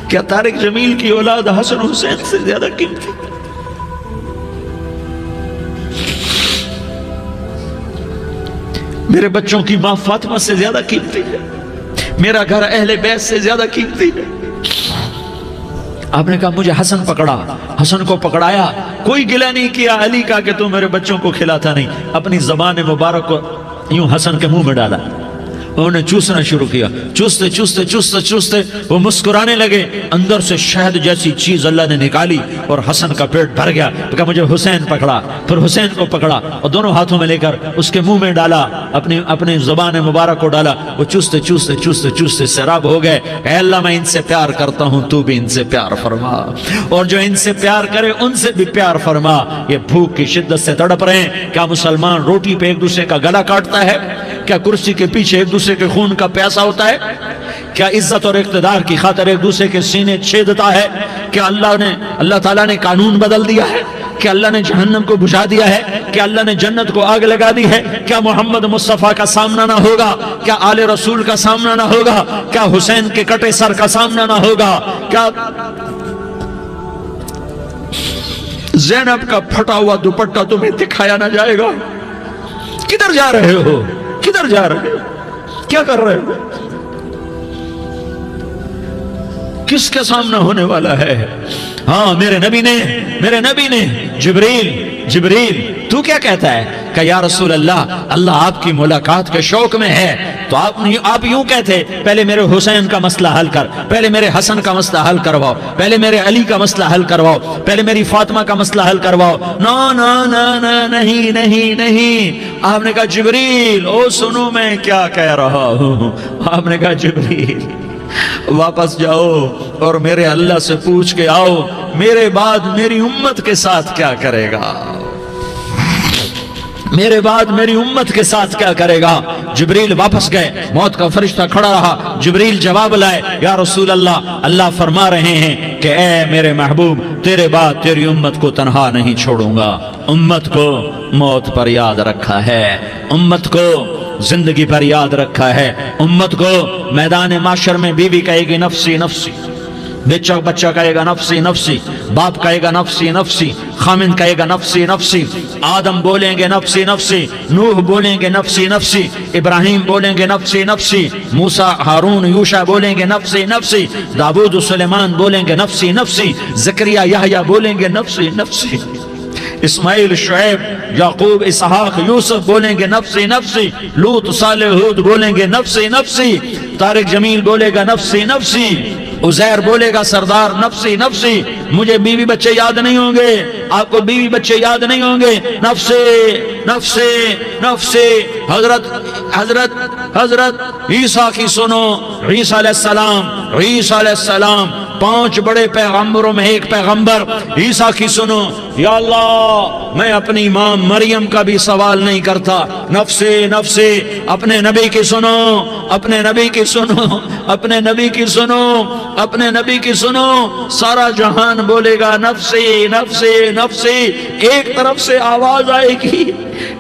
کیا طارق جمیل کی اولاد حسن حسین سے زیادہ قیمتی؟ میرے بچوں کی ماں فاطمہ سے زیادہ قیمتی ہے، میرا گھر اہل بیت سے زیادہ قیمتی ہے۔ آپ نے کہا مجھے حسن پکڑا، حسن کو پکڑایا، کوئی گلہ نہیں کیا علی کا کہ تو میرے بچوں کو کھلاتا نہیں، اپنی زبان مبارک کو یوں حسن کے منہ میں ڈالا، انہوں نے چوسنا شروع کیا، چوستے چوستے چوستے چوستے وہ مسکرانے لگے، اندر سے شہد جیسی چیز اللہ نے نکالی اور حسن کا پیٹ بھر گیا۔ کہا مجھے حسین پکڑا، پھر حسین کو پکڑا اور دونوں ہاتھوں میں لے کر اس کے منہ میں ڈالا، اپنی زبان مبارک کو ڈالا، وہ چوستے چوستے چوستے چوستے سیراب ہو گئے۔ اے اللہ میں ان سے پیار کرتا ہوں، تو بھی ان سے پیار فرما، اور جو ان سے پیار کرے ان سے بھی پیار فرما۔ یہ بھوک کی شدت سے تڑپ رہے ہیں، کیا مسلمان روٹی پہ ایک دوسرے کا گلا کاٹتا ہے؟ کیا کرسی کے پیچھے ایک دوسرے کے خون کا پیاسا ہوتا ہے؟ کیا عزت اور اقتدار کی خاطر ایک دوسرے کے سینے چھیدتا ہے؟ کیا اللہ تعالیٰ نے قانون بدل دیا ہے؟ کیا اللہ نے جہنم کو بجھا دیا ہے؟ کیا اللہ نے جنت کو آگ لگا دی ہے؟ کیا محمد مصطفیٰ کا سامنا نہ ہوگا؟ کیا آل رسول کا سامنا نہ ہوگا؟ کیا حسین کے کٹے سر کا سامنا نہ ہوگا؟ کیا زینب کا پھٹا ہوا دوپٹہ تمہیں دکھایا نہ جائے گا؟ کدھر جا رہے ہو؟ کدھر جا رہے ہو؟ کیا کر رہے ہو؟ کس کا سامنا ہونے والا ہے؟ ہاں میرے نبی نے جبریل تو کیا کہتا ہے؟ کہ یا رسول اللہ آپ کی ملاقات کے شوق میں ہے، تو آپ یوں کہتے پہلے میرے حسین کا مسئلہ حل کر، پہلے میرے حسن کا مسئلہ حل کرواؤ، پہلے میرے علی کا مسئلہ حل کرواؤ، پہلے میری فاطمہ کا مسئلہ حل کرواؤ۔ نہیں۔ آپ نے کہا جبریل او سنو میں کیا کہہ رہا ہوں۔ آپ نے کہا جبریل واپس جاؤ اور میرے اللہ سے پوچھ کے آؤ میرے بعد میری امت کے ساتھ کیا کرے گا، میرے بعد میری امت کے ساتھ کیا کرے گا۔ جبریل واپس گئے، موت کا فرشتہ کھڑا رہا، جبریل جواب لائے یا رسول اللہ فرما رہے ہیں کہ اے میرے محبوب تیرے بعد تیری امت کو تنہا نہیں چھوڑوں گا، امت کو موت پر یاد رکھا ہے، امت کو زندگی پر یاد رکھا ہے، امت کو میدان معاشر میں بیوی کہے گی نفسی نفسی، بچہ کہے گا نفسی نفسی، باپ کہے گا نفسی نفسی، خامن کہے گا نفسی نفسی، آدم بولیں گے نفسی نفسی، نوح بولیں گے نفسی نفسی، ابراہیم بولیں گے نفسی نفسی، موسیٰ ہارون یوشع بولیں گے نفسی نفسی، داؤد و سلیمان بولیں گے نفسی نفسی، زکریا یحییٰ بولیں گے نفسی نفسی، اسماعیل شعیب یعقوب اسحاق یوسف بولیں گے نفسی نفسی، لوط صالح ہود بولیں گے نفسی نفسی، طارق جمیل بولے گا نفسی نفسی، عزیر بولے گا سردار نفسی نفسی، مجھے بیوی بچے یاد نہیں ہوں گے، آپ کو بیوی بچے یاد نہیں ہوں گے، نفسی نفسی نفسی۔ حضرت عیسیٰ کی سنو، عیسیٰ علیہ السلام 5 بڑے پیغمبروں میں ایک پیغمبر عیسیٰ کی سنو، یا اللہ میں اپنی ماں مریم کا بھی سوال نہیں کرتا، نفسی نفسی۔ اپنے نبی کی سنو، اپنے نبی کی سنو، اپنے نبی کی سنو، اپنے نبی کی سنو، سارا جہان بولے گا نفسی نفسی نفسی۔ ایک طرف سے آواز آئے گی،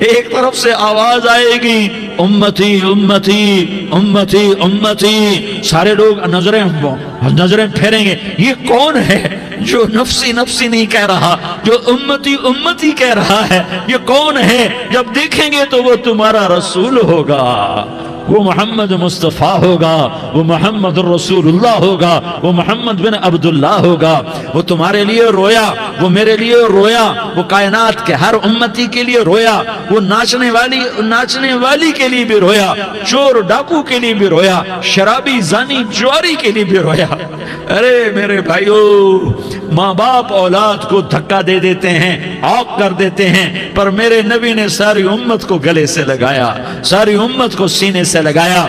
ایک طرف سے آواز آئے گی، امتی امتی امتی امتی۔ سارے لوگ نظریں پھیریں گے، یہ کون ہے جو نفسی نفسی نہیں کہہ رہا، جو امتی امتی کہہ رہا ہے، یہ کون ہے؟ جب دیکھیں گے تو وہ تمہارا رسول ہوگا، وہ محمد مصطفیٰ ہوگا، وہ محمد الرسول اللہ ہوگا، وہ محمد بن عبداللہ ہوگا۔ وہ تمہارے لیے رویا، وہ میرے لیے رویا، وہ کائنات کے ہر امتی کے لیے رویا، وہ ناچنے والی کے لیے بھی رویا، چور ڈاکو کے لیے بھی رویا، شرابی زانی جواری کے لیے بھی رویا۔ ارے میرے بھائیو، ماں باپ اولاد کو دھکا دے دیتے ہیں، عوق کر دیتے ہیں، پر میرے نبی نے ساری امت کو گلے سے لگایا، ساری امت کو سینے سے لگایا۔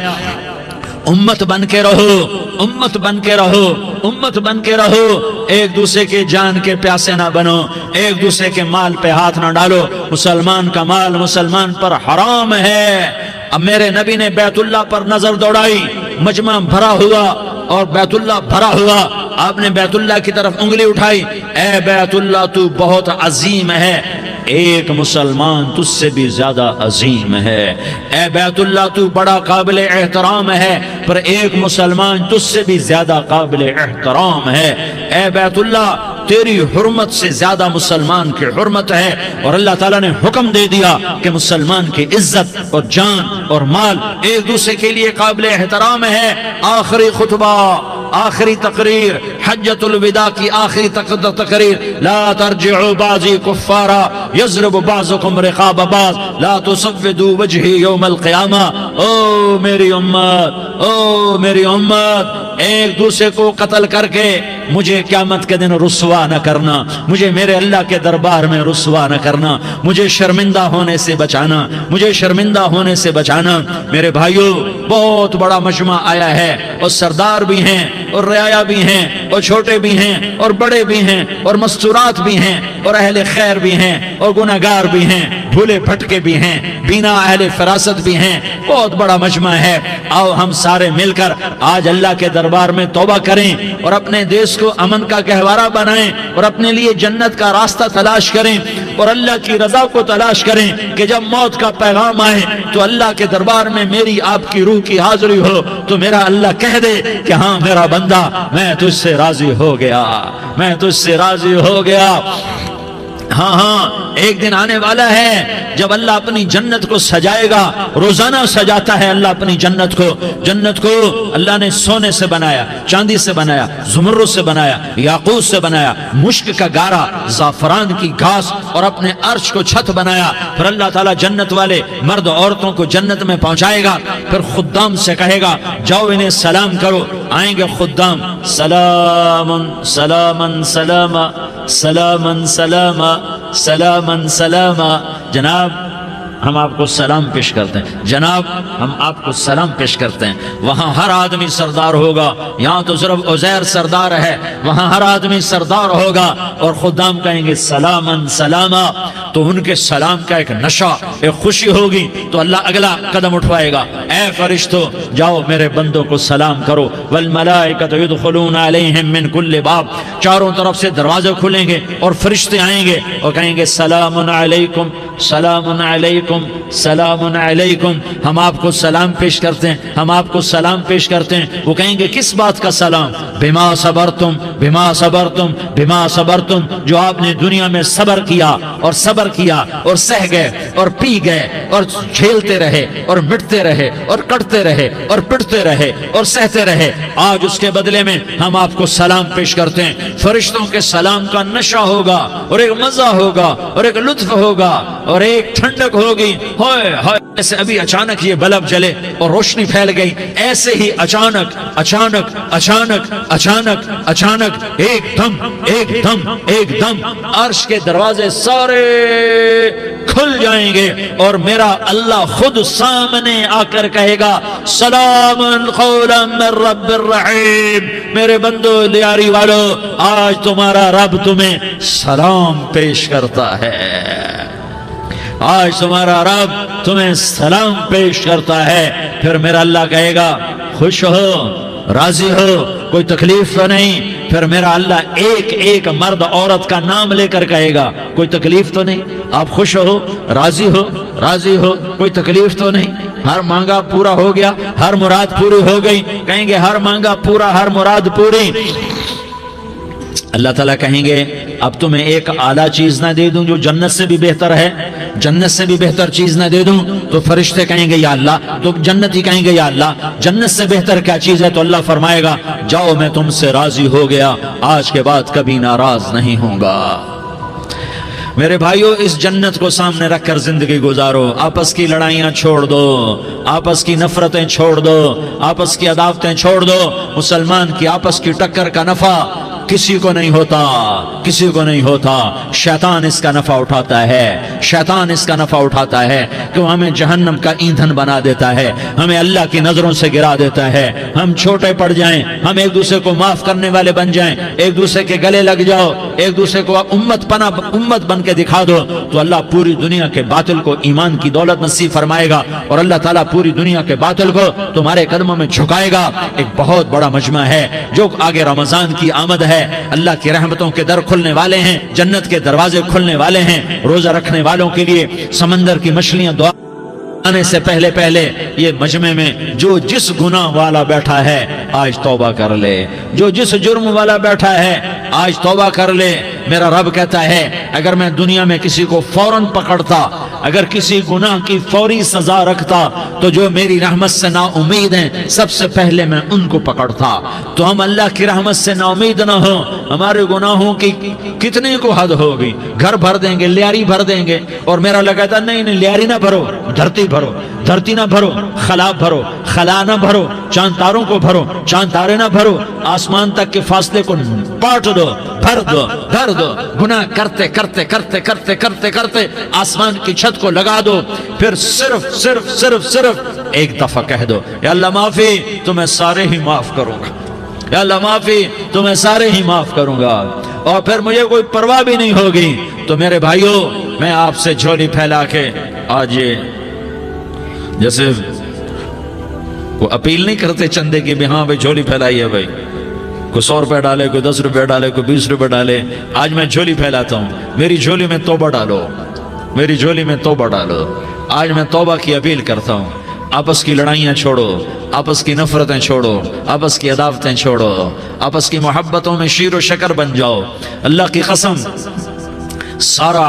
امت بن کے رہو، امت بن کے رہو، امت بن کے رہو، ایک دوسرے کے جان کے پیاسے نہ بنو، ایک دوسرے کے مال پہ ہاتھ نہ ڈالو۔ مسلمان کا مال مسلمان پر حرام ہے۔ اب میرے نبی نے بیت اللہ پر نظر دوڑائی، مجمع بھرا ہوا اور بیت اللہ بھرا ہوا، آپ نے بیت اللہ کی طرف انگلی اٹھائی، اے بیت اللہ تو بہت عظیم ہے، ایک مسلمان تجھ سے بھی زیادہ عظیم ہے، اے بیت اللہ تو بڑا قابل احترام ہے، پر ایک مسلمان تجھ سے بھی زیادہ قابل احترام ہے، اے بیت اللہ تیری حرمت سے زیادہ مسلمان کی حرمت ہے۔ اور اللہ تعالیٰ نے حکم دے دیا کہ مسلمان کی عزت اور جان اور مال ایک دوسرے کے لیے قابل احترام ہے۔ آخری خطبہ، آخری تقریر، حجۃ الوداع کی آخری تقریر، لا ترجعوا بعضی کفارا یضرب بعضکم رقاب بعض لا تسودوا وجہی یوم القیامہ۔ او میری امت، او میری امت، ایک دوسرے کو قتل کر کے مجھے قیامت کے دن رسوا نہ کرنا، مجھے میرے اللہ کے دربار میں رسوا نہ کرنا، مجھے شرمندہ ہونے سے بچانا، مجھے شرمندہ ہونے سے بچانا۔ میرے بھائیو، بہت بڑا مجمع آیا ہے، اور سردار بھی ہیں اور رعایا بھی ہیں اور چھوٹے بھی ہیں اور بڑے بھی ہیں اور مستورات بھی ہیں اور اہل خیر بھی ہیں اور گناہگار بھی ہیں، بھولے بھٹکے بھی ہیں، بینا اہل فراست بھی ہیں، بہت بڑا مجمع ہے۔ آؤ ہم سارے مل کر آج اللہ کے دربار میں توبہ کریں اور اپنے دیش کو امن کا گہوارہ بنائیں اور اپنے لیے جنت کا راستہ تلاش کریں اور اللہ کی رضا کو تلاش کریں کہ جب موت کا پیغام آئے تو اللہ کے دربار میں میری آپ کی روح کی حاضری ہو تو میرا اللہ کہہ دے کہ ہاں میرا بندہ، میں تجھ سے راضی ہو گیا، میں تجھ سے راضی ہو گیا۔ ہاں ہاں، ایک دن آنے والا ہے جب اللہ اپنی جنت کو سجائے گا، روزانہ سجاتا ہے اللہ اپنی جنت کو۔ جنت کو اللہ نے سونے سے بنایا، چاندی سے بنایا، زمرد سے بنایا، یاقوت سے بنایا، مشک کا گارا، زعفران کی گھاس اور اپنے عرش کو چھت بنایا۔ پھر اللہ تعالیٰ جنت والے مرد عورتوں کو جنت میں پہنچائے گا، پھر خدام سے کہے گا جاؤ انہیں سلام کرو۔ آئیں گے خدام، سلامن سلامن سلاما سلامن سلاما سلامن سلاما۔ جناب ہم آپ کو سلام پیش کرتے ہیں، جناب ہم آپ کو سلام پیش کرتے ہیں۔ وہاں ہر آدمی سردار ہوگا، یہاں تو صرف عزیر سردار ہے، وہاں ہر آدمی سردار ہوگا اور خدام کہیں گے سلامن سلاما۔ تو ان کے سلام کا ایک نشہ، ایک خوشی ہوگی، تو اللہ اگلا قدم اٹھوائے گا، اے فرشتوں جاؤ میرے بندوں کو سلام کرو۔ والملائکۃ یدخلون علیہم من کل باب، چاروں طرف سے دروازے کھلیں گے اور فرشتے آئیں گے اور کہیں گے سلام علیکم، سلام علیکم، علیکم سلام علیکم، ہم آپ کو سلام پیش کرتے ہیں، ہم آپ کو سلام پیش کرتے ہیں۔ وہ کہیں گے کس بات کا سلام؟ بما صبرتم بما صبرتم بما صبرتم، جو آپ نے دنیا میں صبر کیا اور صبر کیا اور سہ گئے اور پی گئے اور جھیلتے رہے اور مٹتے رہے اور کٹتے رہے اور پٹتے رہے اور سہتے رہے، آج اس کے بدلے میں ہم آپ کو سلام پیش کرتے ہیں۔ فرشتوں کے سلام کا نشہ ہوگا اور ایک مزہ ہوگا اور ایک لطف ہوگا اور ایک ٹھنڈک ہوگی۔ ہوئے ہوئے، ایسے ابھی اچانک یہ بلب جلے اور روشنی پھیل گئی، ایسے ہی اچانک اچانک اچانک اچانک اچانک ایک دم ایک دم ایک دم عرش کے دروازے سارے کھل جائیں گے اور میرا اللہ خود سامنے آ کر کہے گا سلام قولا من رب الرحیم، میرے بندو دیاری والو، آج تمہارا رب تمہیں سلام پیش کرتا ہے، آج تمہارا رب تمہیں سلام پیش کرتا ہے۔ پھر میرا اللہ کہے گا خوش ہو، راضی ہو، کوئی تکلیف تو نہیں؟ پھر میرا اللہ ایک ایک مرد عورت کا نام لے کر کہے گا کوئی تکلیف تو نہیں؟ آپ خوش ہو، راضی ہو، راضی ہو، کوئی تکلیف تو نہیں؟ ہر مانگا پورا ہو گیا، ہر مراد پوری ہو گئی؟ کہیں گے ہر مانگا پورا، ہر مراد پوری۔ اللہ تعالیٰ کہیں گے اب تمہیں ایک اعلیٰ چیز نہ دے دوں جو جنت سے بھی بہتر ہے؟ جنت سے بھی بہتر چیز نہ دے دوں؟ تو فرشتے کہیں گے یا اللہ، تو جنتی کہیں گے یا اللہ جنت سے بہتر کیا چیز ہے؟ تو اللہ فرمائے گا جاؤ میں تم سے راضی ہو گیا، آج کے بعد کبھی ناراض نہیں ہوں گا۔ میرے بھائیو، اس جنت کو سامنے رکھ کر زندگی گزارو، آپس کی لڑائیاں چھوڑ دو، آپس کی نفرتیں چھوڑ دو، آپس کی عداوتیں چھوڑ دو۔ مسلمان کی آپس کی ٹکر کا نفع کسی کو نہیں ہوتا، کسی کو نہیں ہوتا، شیطان اس کا نفع اٹھاتا ہے، شیطان اس کا نفع اٹھاتا ہے کہ وہ ہمیں جہنم کا ایندھن بنا دیتا ہے، ہمیں اللہ کی نظروں سے گرا دیتا ہے، ہم چھوٹے پڑ جائیں، ہم ایک دوسرے کو معاف کرنے والے بن جائیں، ایک دوسرے کے گلے لگ جاؤ، ایک دوسرے کو امت بن کے دکھا دو، تو اللہ پوری دنیا کے باطل کو ایمان کی دولت نصیب فرمائے گا اور اللہ تعالیٰ پوری دنیا کے باطل کو تمہارے قدموں میں جھکائے گا۔ ایک بہت بڑا مجمع ہے جو آگے رمضان کی آمد ہے، اللہ کی رحمتوں کے در کھلنے والے ہیں، جنت کے دروازے کھلنے والے ہیں، روزہ رکھنے والوں کے لیے سمندر کی مچھلیاں دعا آنے سے پہلے پہلے یہ مجمع میں جو جس گناہ والا بیٹھا ہے آج توبہ کر لے، جو جس جرم والا بیٹھا ہے آج توبہ کر لے۔ میرا رب کہتا ہے اگر میں دنیا میں کسی کو فوراً پکڑتا، اگر کسی گناہ کی فوری سزا رکھتا تو جو میری رحمت سے نا امید ہیں سب سے پہلے میں ان کو پکڑتا۔ تو ہم اللہ کی رحمت سے نا امید نہ ہوں، ہمارے گناہوں کی کتنے کو حد ہوگی، گھر بھر دیں گے، لیاری بھر دیں گے، اور میرا اللہ کہتا ہے نہیں لیاری نہ بھرو، دھرتی بھرو، دھرتی نہ بھرو، خلا بھرو، خلا نہ بھرو، چاند تاروں کو بھرو، چاند تارے نہ بھرو، آسمان تک کے فاصلے کو پاٹ دو، بھر دو، بھر دو، گناہ کرتے کرتے کرتے کرتے کرتے کرتے آسمان کی چھت کو لگا دو، پھر صرف صرف صرف صرف ایک دفعہ کہہ دو یا اللہ معافی، تو میں سارے ہی معاف کروں گا، یا اللہ معافی، تو میں سارے ہی معاف کروں گا، اور پھر مجھے کوئی پرواہ بھی نہیں ہوگی۔ تو میرے بھائیو، میں آپ سے جھولی پھیلا کے آج یہ جیسے وہ اپیل نہیں کرتے چندے کی بھی ہاں بھائی جھولی پھیلائی ہے، بھائی کوئی 100 روپے ڈالے، کوئی 10 روپے ڈالے، کوئی 20 روپے ڈالے، آج میں جھولی پھیلاتا ہوں، میری جھولی میں توبہ ڈالو، میری جھولی میں توبہ ڈالو۔ آج میں توبہ کی اپیل کرتا ہوں، آپس کی لڑائیاں چھوڑو، آپس کی نفرتیں چھوڑو، آپس کی عداوتیں چھوڑو، آپس کی محبتوں میں شیر و شکر بن جاؤ۔ اللہ کی قسم، سارا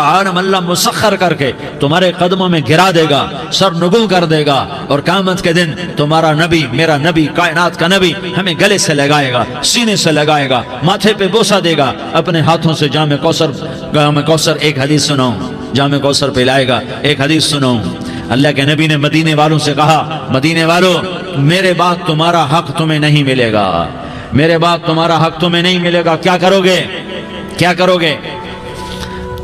عالم اللہ مسخر کر کے تمہارے قدموں میں گرا دے گا، سر نگوں کر دے گا، اور قیامت کے دن تمہارا نبی، میرا نبی، کائنات کا نبی ہمیں گلے سے لگائے گا، سینے سے لگائے گا، ماتھے پہ بوسہ دے گا، اپنے ہاتھوں سے جام کوثر ایک حدیث سناؤں، جام کوثر پلائے گا، ایک حدیث سناؤں۔ اللہ کے نبی نے مدینے والوں سے کہا، مدینے والوں میرے بعد تمہارا حق تمہیں نہیں ملے گا، میرے بعد تمہارا حق تمہیں نہیں ملے گا، کیا کرو گے، کیا کرو گے؟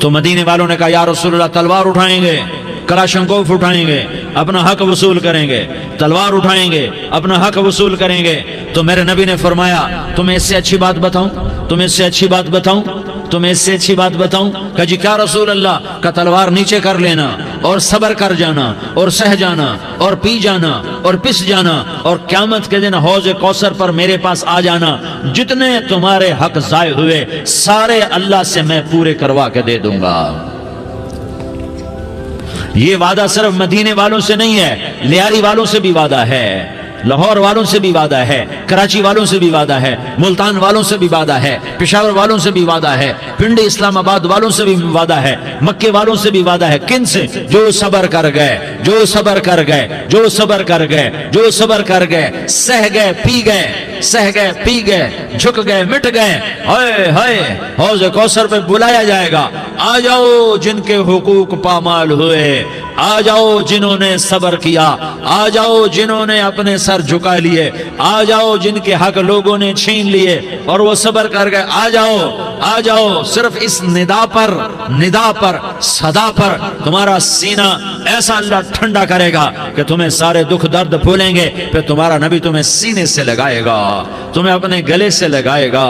تو مدینے والوں نے کہا یا رسول اللہ تلوار اٹھائیں گے، کراشنکوف اٹھائیں گے، اپنا حق وصول کریں گے، تلوار اٹھائیں گے، اپنا حق وصول کریں گے۔ تو میرے نبی نے فرمایا تمہیں اس سے اچھی بات بتاؤں، تمہیں اس سے اچھی بات بتاؤں، تمہیں اس سے اچھی بات بتاؤں؟ کہا جی کیا رسول اللہ؟ کا تلوار نیچے کر لینا اور صبر کر جانا اور سہ جانا اور پی جانا اور پس جانا، اور قیامت کے دن حوض کوثر پر میرے پاس آ جانا، جتنے تمہارے حق ضائع ہوئے سارے اللہ سے میں پورے کروا کے دے دوں گا۔ یہ وعدہ صرف مدینے والوں سے نہیں ہے، لیاری والوں سے بھی وعدہ ہے، لاہور والوں سے بھی وعدہ ہے، کراچی والوں سے بھی وعدہ ہے، ملتان والوں سے بھی وعدہ ہے، پشاور والوں سے بھی وعدہ ہے، پنڈی اسلام آباد والوں سے بھی وعدہ ہے، مکے والوں سے بھی وعدہ ہے۔ کن سے؟ جو صبر کر گئے، جو صبر کر گئے، جو صبر کر گئے، جو صبر کر گئے، سہ گئے پی گئے، سہ گئے پی گئے، جھک گئے مٹ گئے۔ ہائے ہائے، حوض کوثر پہ بلایا جائے گا، آ جاؤ جن کے حقوق پامال ہوئے، آ جاؤ جنہوں نے صبر کیا، آ جاؤ جنہوں نے اپنے سر جھکا لیے، آ جاؤ جن کے حق لوگوں نے چھین لیے اور وہ صبر کر گئے، آ جاؤ آ جاؤ۔ صرف اس ندا پر صدا پر تمہارا سینہ ایسا اللہ ٹھنڈا کرے گا کہ تمہیں سارے دکھ درد بھولیں گے، پھر تمہارا نبی تمہیں سینے سے لگائے گا، تمہیں اپنے گلے سے لگائے گا،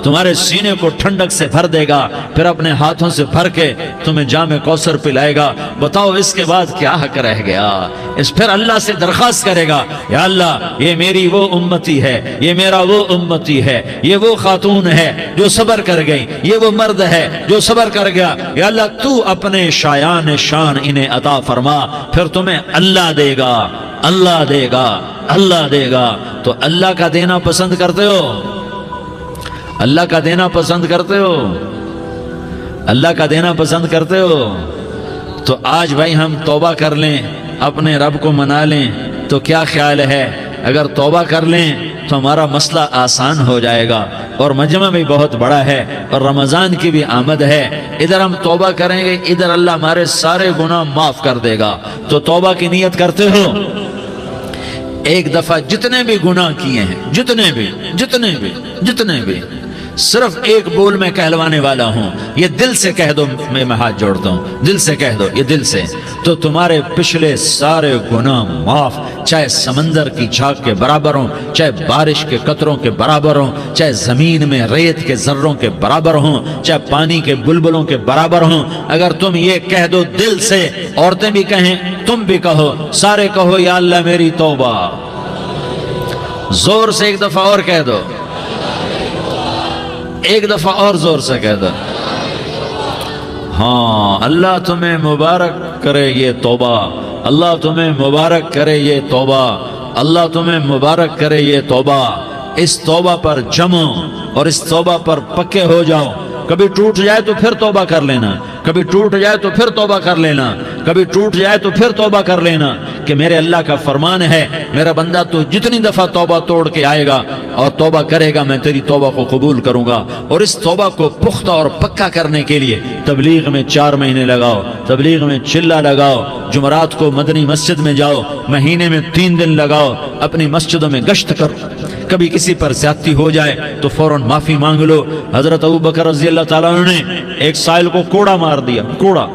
تمہارے سینے کو ٹھنڈک سے بھر دے گا، پھر اپنے ہاتھوں سے بھر کے تمہیں جام کوثر پلائے گا۔ بتاؤ اس کے بعد کیا حق رہ گیا؟ اس پھر اللہ سے درخواست کرے گا، یا اللہ یہ میری وہ امتی ہے، یہ میرا وہ امتی ہے، یہ وہ خاتون ہے جو صبر کر گئی، یہ وہ مرد ہے جو صبر کر گیا، یا اللہ تو اپنے شایان شان انہیں عطا فرما، پھر تمہیں اللہ دے گا، اللہ دے گا، اللہ دے گا۔ تو اللہ کا دینا پسند کرتے ہو؟ اللہ کا دینا پسند کرتے ہو؟ اللہ کا دینا پسند کرتے ہو؟ تو آج بھائی ہم توبہ کر لیں، اپنے رب کو منا لیں، تو کیا خیال ہے اگر توبہ کر لیں تو ہمارا مسئلہ آسان ہو جائے گا، اور مجمع بھی بہت بڑا ہے اور رمضان کی بھی آمد ہے، ادھر ہم توبہ کریں گے، ادھر اللہ ہمارے سارے گناہ معاف کر دے گا۔ تو توبہ کی نیت کرتے ہو؟ ایک دفعہ جتنے بھی گناہ کیے ہیں، جتنے بھی صرف ایک بول میں کہلوانے والا ہوں، یہ دل سے کہہ دو، میں ہاتھ جوڑتا ہوں، دل سے کہہ دو، یہ دل سے، تو تمہارے پچھلے سارے گناہ معاف، چاہے سمندر کی جھاگ کے برابر ہوں، چاہے بارش کے قطروں کے برابر ہوں، چاہے زمین میں ریت کے ذروں کے برابر ہوں، چاہے پانی کے بلبلوں کے برابر ہوں۔ اگر تم یہ کہہ دو دل سے، عورتیں بھی کہیں، تم بھی کہو، سارے کہو، یا اللہ میری توبہ۔ زور سے ایک دفعہ اور کہہ دو، ایک دفعہ اور زور سے کہہ دو۔ ہاں، اللہ تمہیں مبارک کرے یہ توبہ، اللہ تمہیں مبارک کرے یہ توبہ، اللہ تمہیں مبارک کرے یہ توبہ۔ اس توبہ پر جمو اور اس توبہ پر پکے ہو جاؤ۔ کبھی ٹوٹ جائے تو پھر توبہ کر لینا، کبھی ٹوٹ جائے تو پھر توبہ کر لینا، کبھی ٹوٹ جائے تو پھر توبہ کر لینا، کہ میرے اللہ کا فرمان ہے، میرا بندہ تو جتنی دفعہ توبہ توڑ کے آئے گا اور توبہ کرے گا، میں تیری توبہ کو قبول کروں گا۔ اور اس توبہ کو پختہ اور پکا کرنے کے لیے تبلیغ میں 4 مہینے لگاؤ، تبلیغ میں چلہ لگاؤ، جمعرات کو مدنی مسجد میں جاؤ، مہینے میں 3 دن لگاؤ، اپنی مسجدوں میں گشت کرو، کبھی کسی پر زیادتی ہو جائے تو فوراً معافی مانگ لو۔ حضرت ابوبکر رضی اللہ تعالیٰ عنہ نے ایک سائل کو کوڑا مار دیا، کوڑا،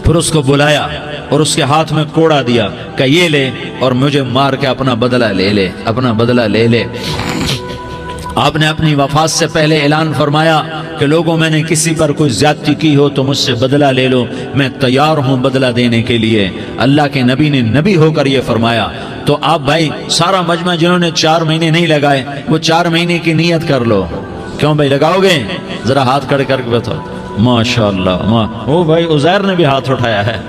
پھر اس کو بلایا اور اس کے ہاتھ میں کوڑا دیا کہ یہ لے اور مجھے مار کے اپنا بدلہ لے لے، اپنا بدلہ لے لے۔ آپ نے اپنی وفات سے پہلے اعلان فرمایا کہ لوگوں میں نے کسی پر کوئی زیادتی کی ہو تو مجھ سے بدلہ لے لو، میں تیار ہوں بدلہ دینے کے لیے۔ اللہ کے نبی نے نبی ہو کر یہ فرمایا۔ تو آپ بھائی سارا مجمع جنہوں نے 4 مہینے نہیں لگائے، وہ 4 مہینے کی نیت کر لو۔ کیوں بھائی لگاؤ گے؟ ذرا ہاتھ کھڑے کر کے بتاؤ۔ ماشاءاللہ، وہ بھائی عزیر نے بھی ہاتھ اٹھایا ہے،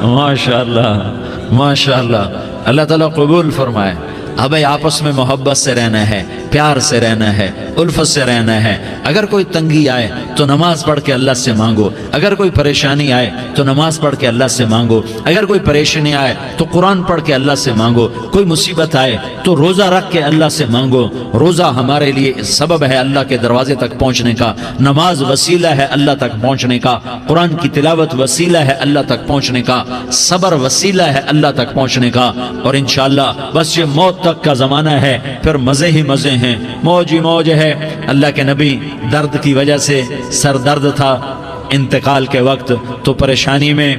ماشاءاللہ ماشاءاللہ، اللہ تعالیٰ قبول فرمائے۔ اب بھائی آپس میں محبت سے رہنا ہے، پیار سے رہنا ہے، الفت سے رہنا ہے۔ اگر کوئی تنگی آئے تو نماز پڑھ کے اللہ سے مانگو، اگر کوئی پریشانی آئے تو نماز پڑھ کے اللہ سے مانگو، اگر کوئی پریشانی آئے تو قرآن پڑھ کے اللہ سے مانگو، کوئی مصیبت آئے تو روزہ رکھ کے اللہ سے مانگو۔ روزہ ہمارے لیے سبب ہے اللہ کے دروازے تک پہنچنے کا، نماز وسیلہ ہے اللہ تک پہنچنے کا، قرآن کی تلاوت وسیلہ ہے اللہ تک پہنچنے کا، صبر وسیلہ ہے اللہ تک پہنچنے کا۔ اور انشاءاللہ بس یہ موت تک کا زمانہ ہے، پھر مزے ہی مزے ہیں، موج ہی موج ہے۔ اللہ کے نبی درد کی وجہ سے سر درد تھا انتقال کے وقت، تو پریشانی میں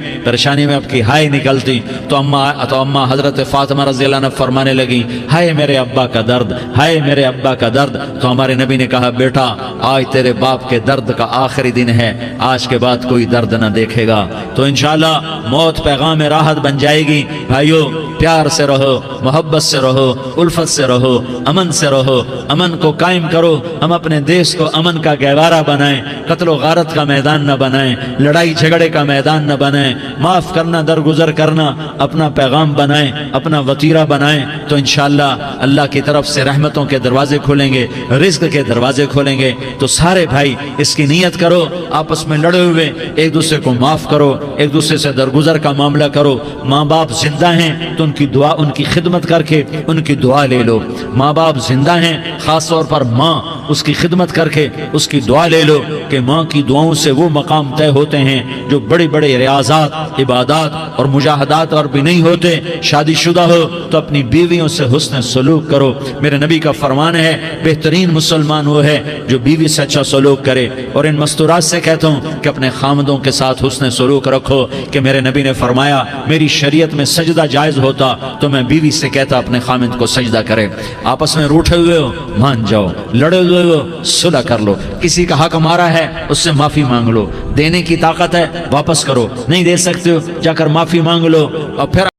اب کی ہائے نکلتی، تو اماں حضرت فاطمہ رضی اللہ عنہ فرمانے لگی، ہائے میرے ابا کا درد، ہائے میرے ابا کا درد۔ تو ہمارے نبی نے کہا، بیٹا آج تیرے باپ کے درد کا آخری دن ہے، آج کے بعد کوئی درد نہ دیکھے گا۔ تو انشاءاللہ موت پیغام راحت بن جائے گی۔ بھائیو پیار سے رہو، محبت سے رہو، الفت سے رہو، امن سے رہو، امن کو قائم کرو۔ ہم اپنے دیش کو امن کا گہوارہ بنائیں، قتل و غارت کا میدان نہ بنائیں، لڑائی جھگڑے کا میدان نہ بنائیں، معاف کرنا، درگزر کرنا اپنا پیغام بنائیں، اپنا وتیرہ بنائیں، تو انشاءاللہ اللہ کی طرف سے رحمتوں کے دروازے کھولیں گے، رزق کے دروازے کھولیں گے۔ تو سارے بھائی اس کی نیت کرو، آپس میں لڑے ہوئے ایک دوسرے کو معاف کرو، ایک دوسرے سے درگزر کا معاملہ کرو۔ ماں باپ زندہ ہیں تو ان کی دعا، ان کی خدمت کر کے ان کی دعا لے لو۔ ماں باپ زندہ ہیں، خاص طور پر ماں، اس کی خدمت کر کے اس کی دعا لے لو، کہ ماں کی دعاؤں سے وہ مقام طے ہوتے ہیں جو بڑے بڑے ریاضات، عبادات اور مجاہدات اور بھی نہیں ہوتے۔ شادی شدہ ہو تو اپنی بیویوں سے حسن سلوک کرو۔ میرے نبی کا فرمان ہے بہترین مسلمان وہ ہے جو بیوی سے اچھا سلوک کرے۔ اور ان مستورات سے کہتا ہوں کہ اپنے خامدوں کے ساتھ حسن سلوک رکھو، کہ میرے نبی نے فرمایا میری شریعت میں سجدہ جائز ہوتا تو میں بیوی سے کہتا اپنے خامد کو سجدہ کرے۔ آپس میں روٹھے ہوئے ہو مان جاؤ، لڑے ہوئے ہو صلح کر لو، کسی کا حق ہمارا ہے اس سے معافی مانگ لو، دینے کی طاقت ہے واپس کرو، نہیں دے سکتے ہو جا کر معافی مانگ لو، اور پھر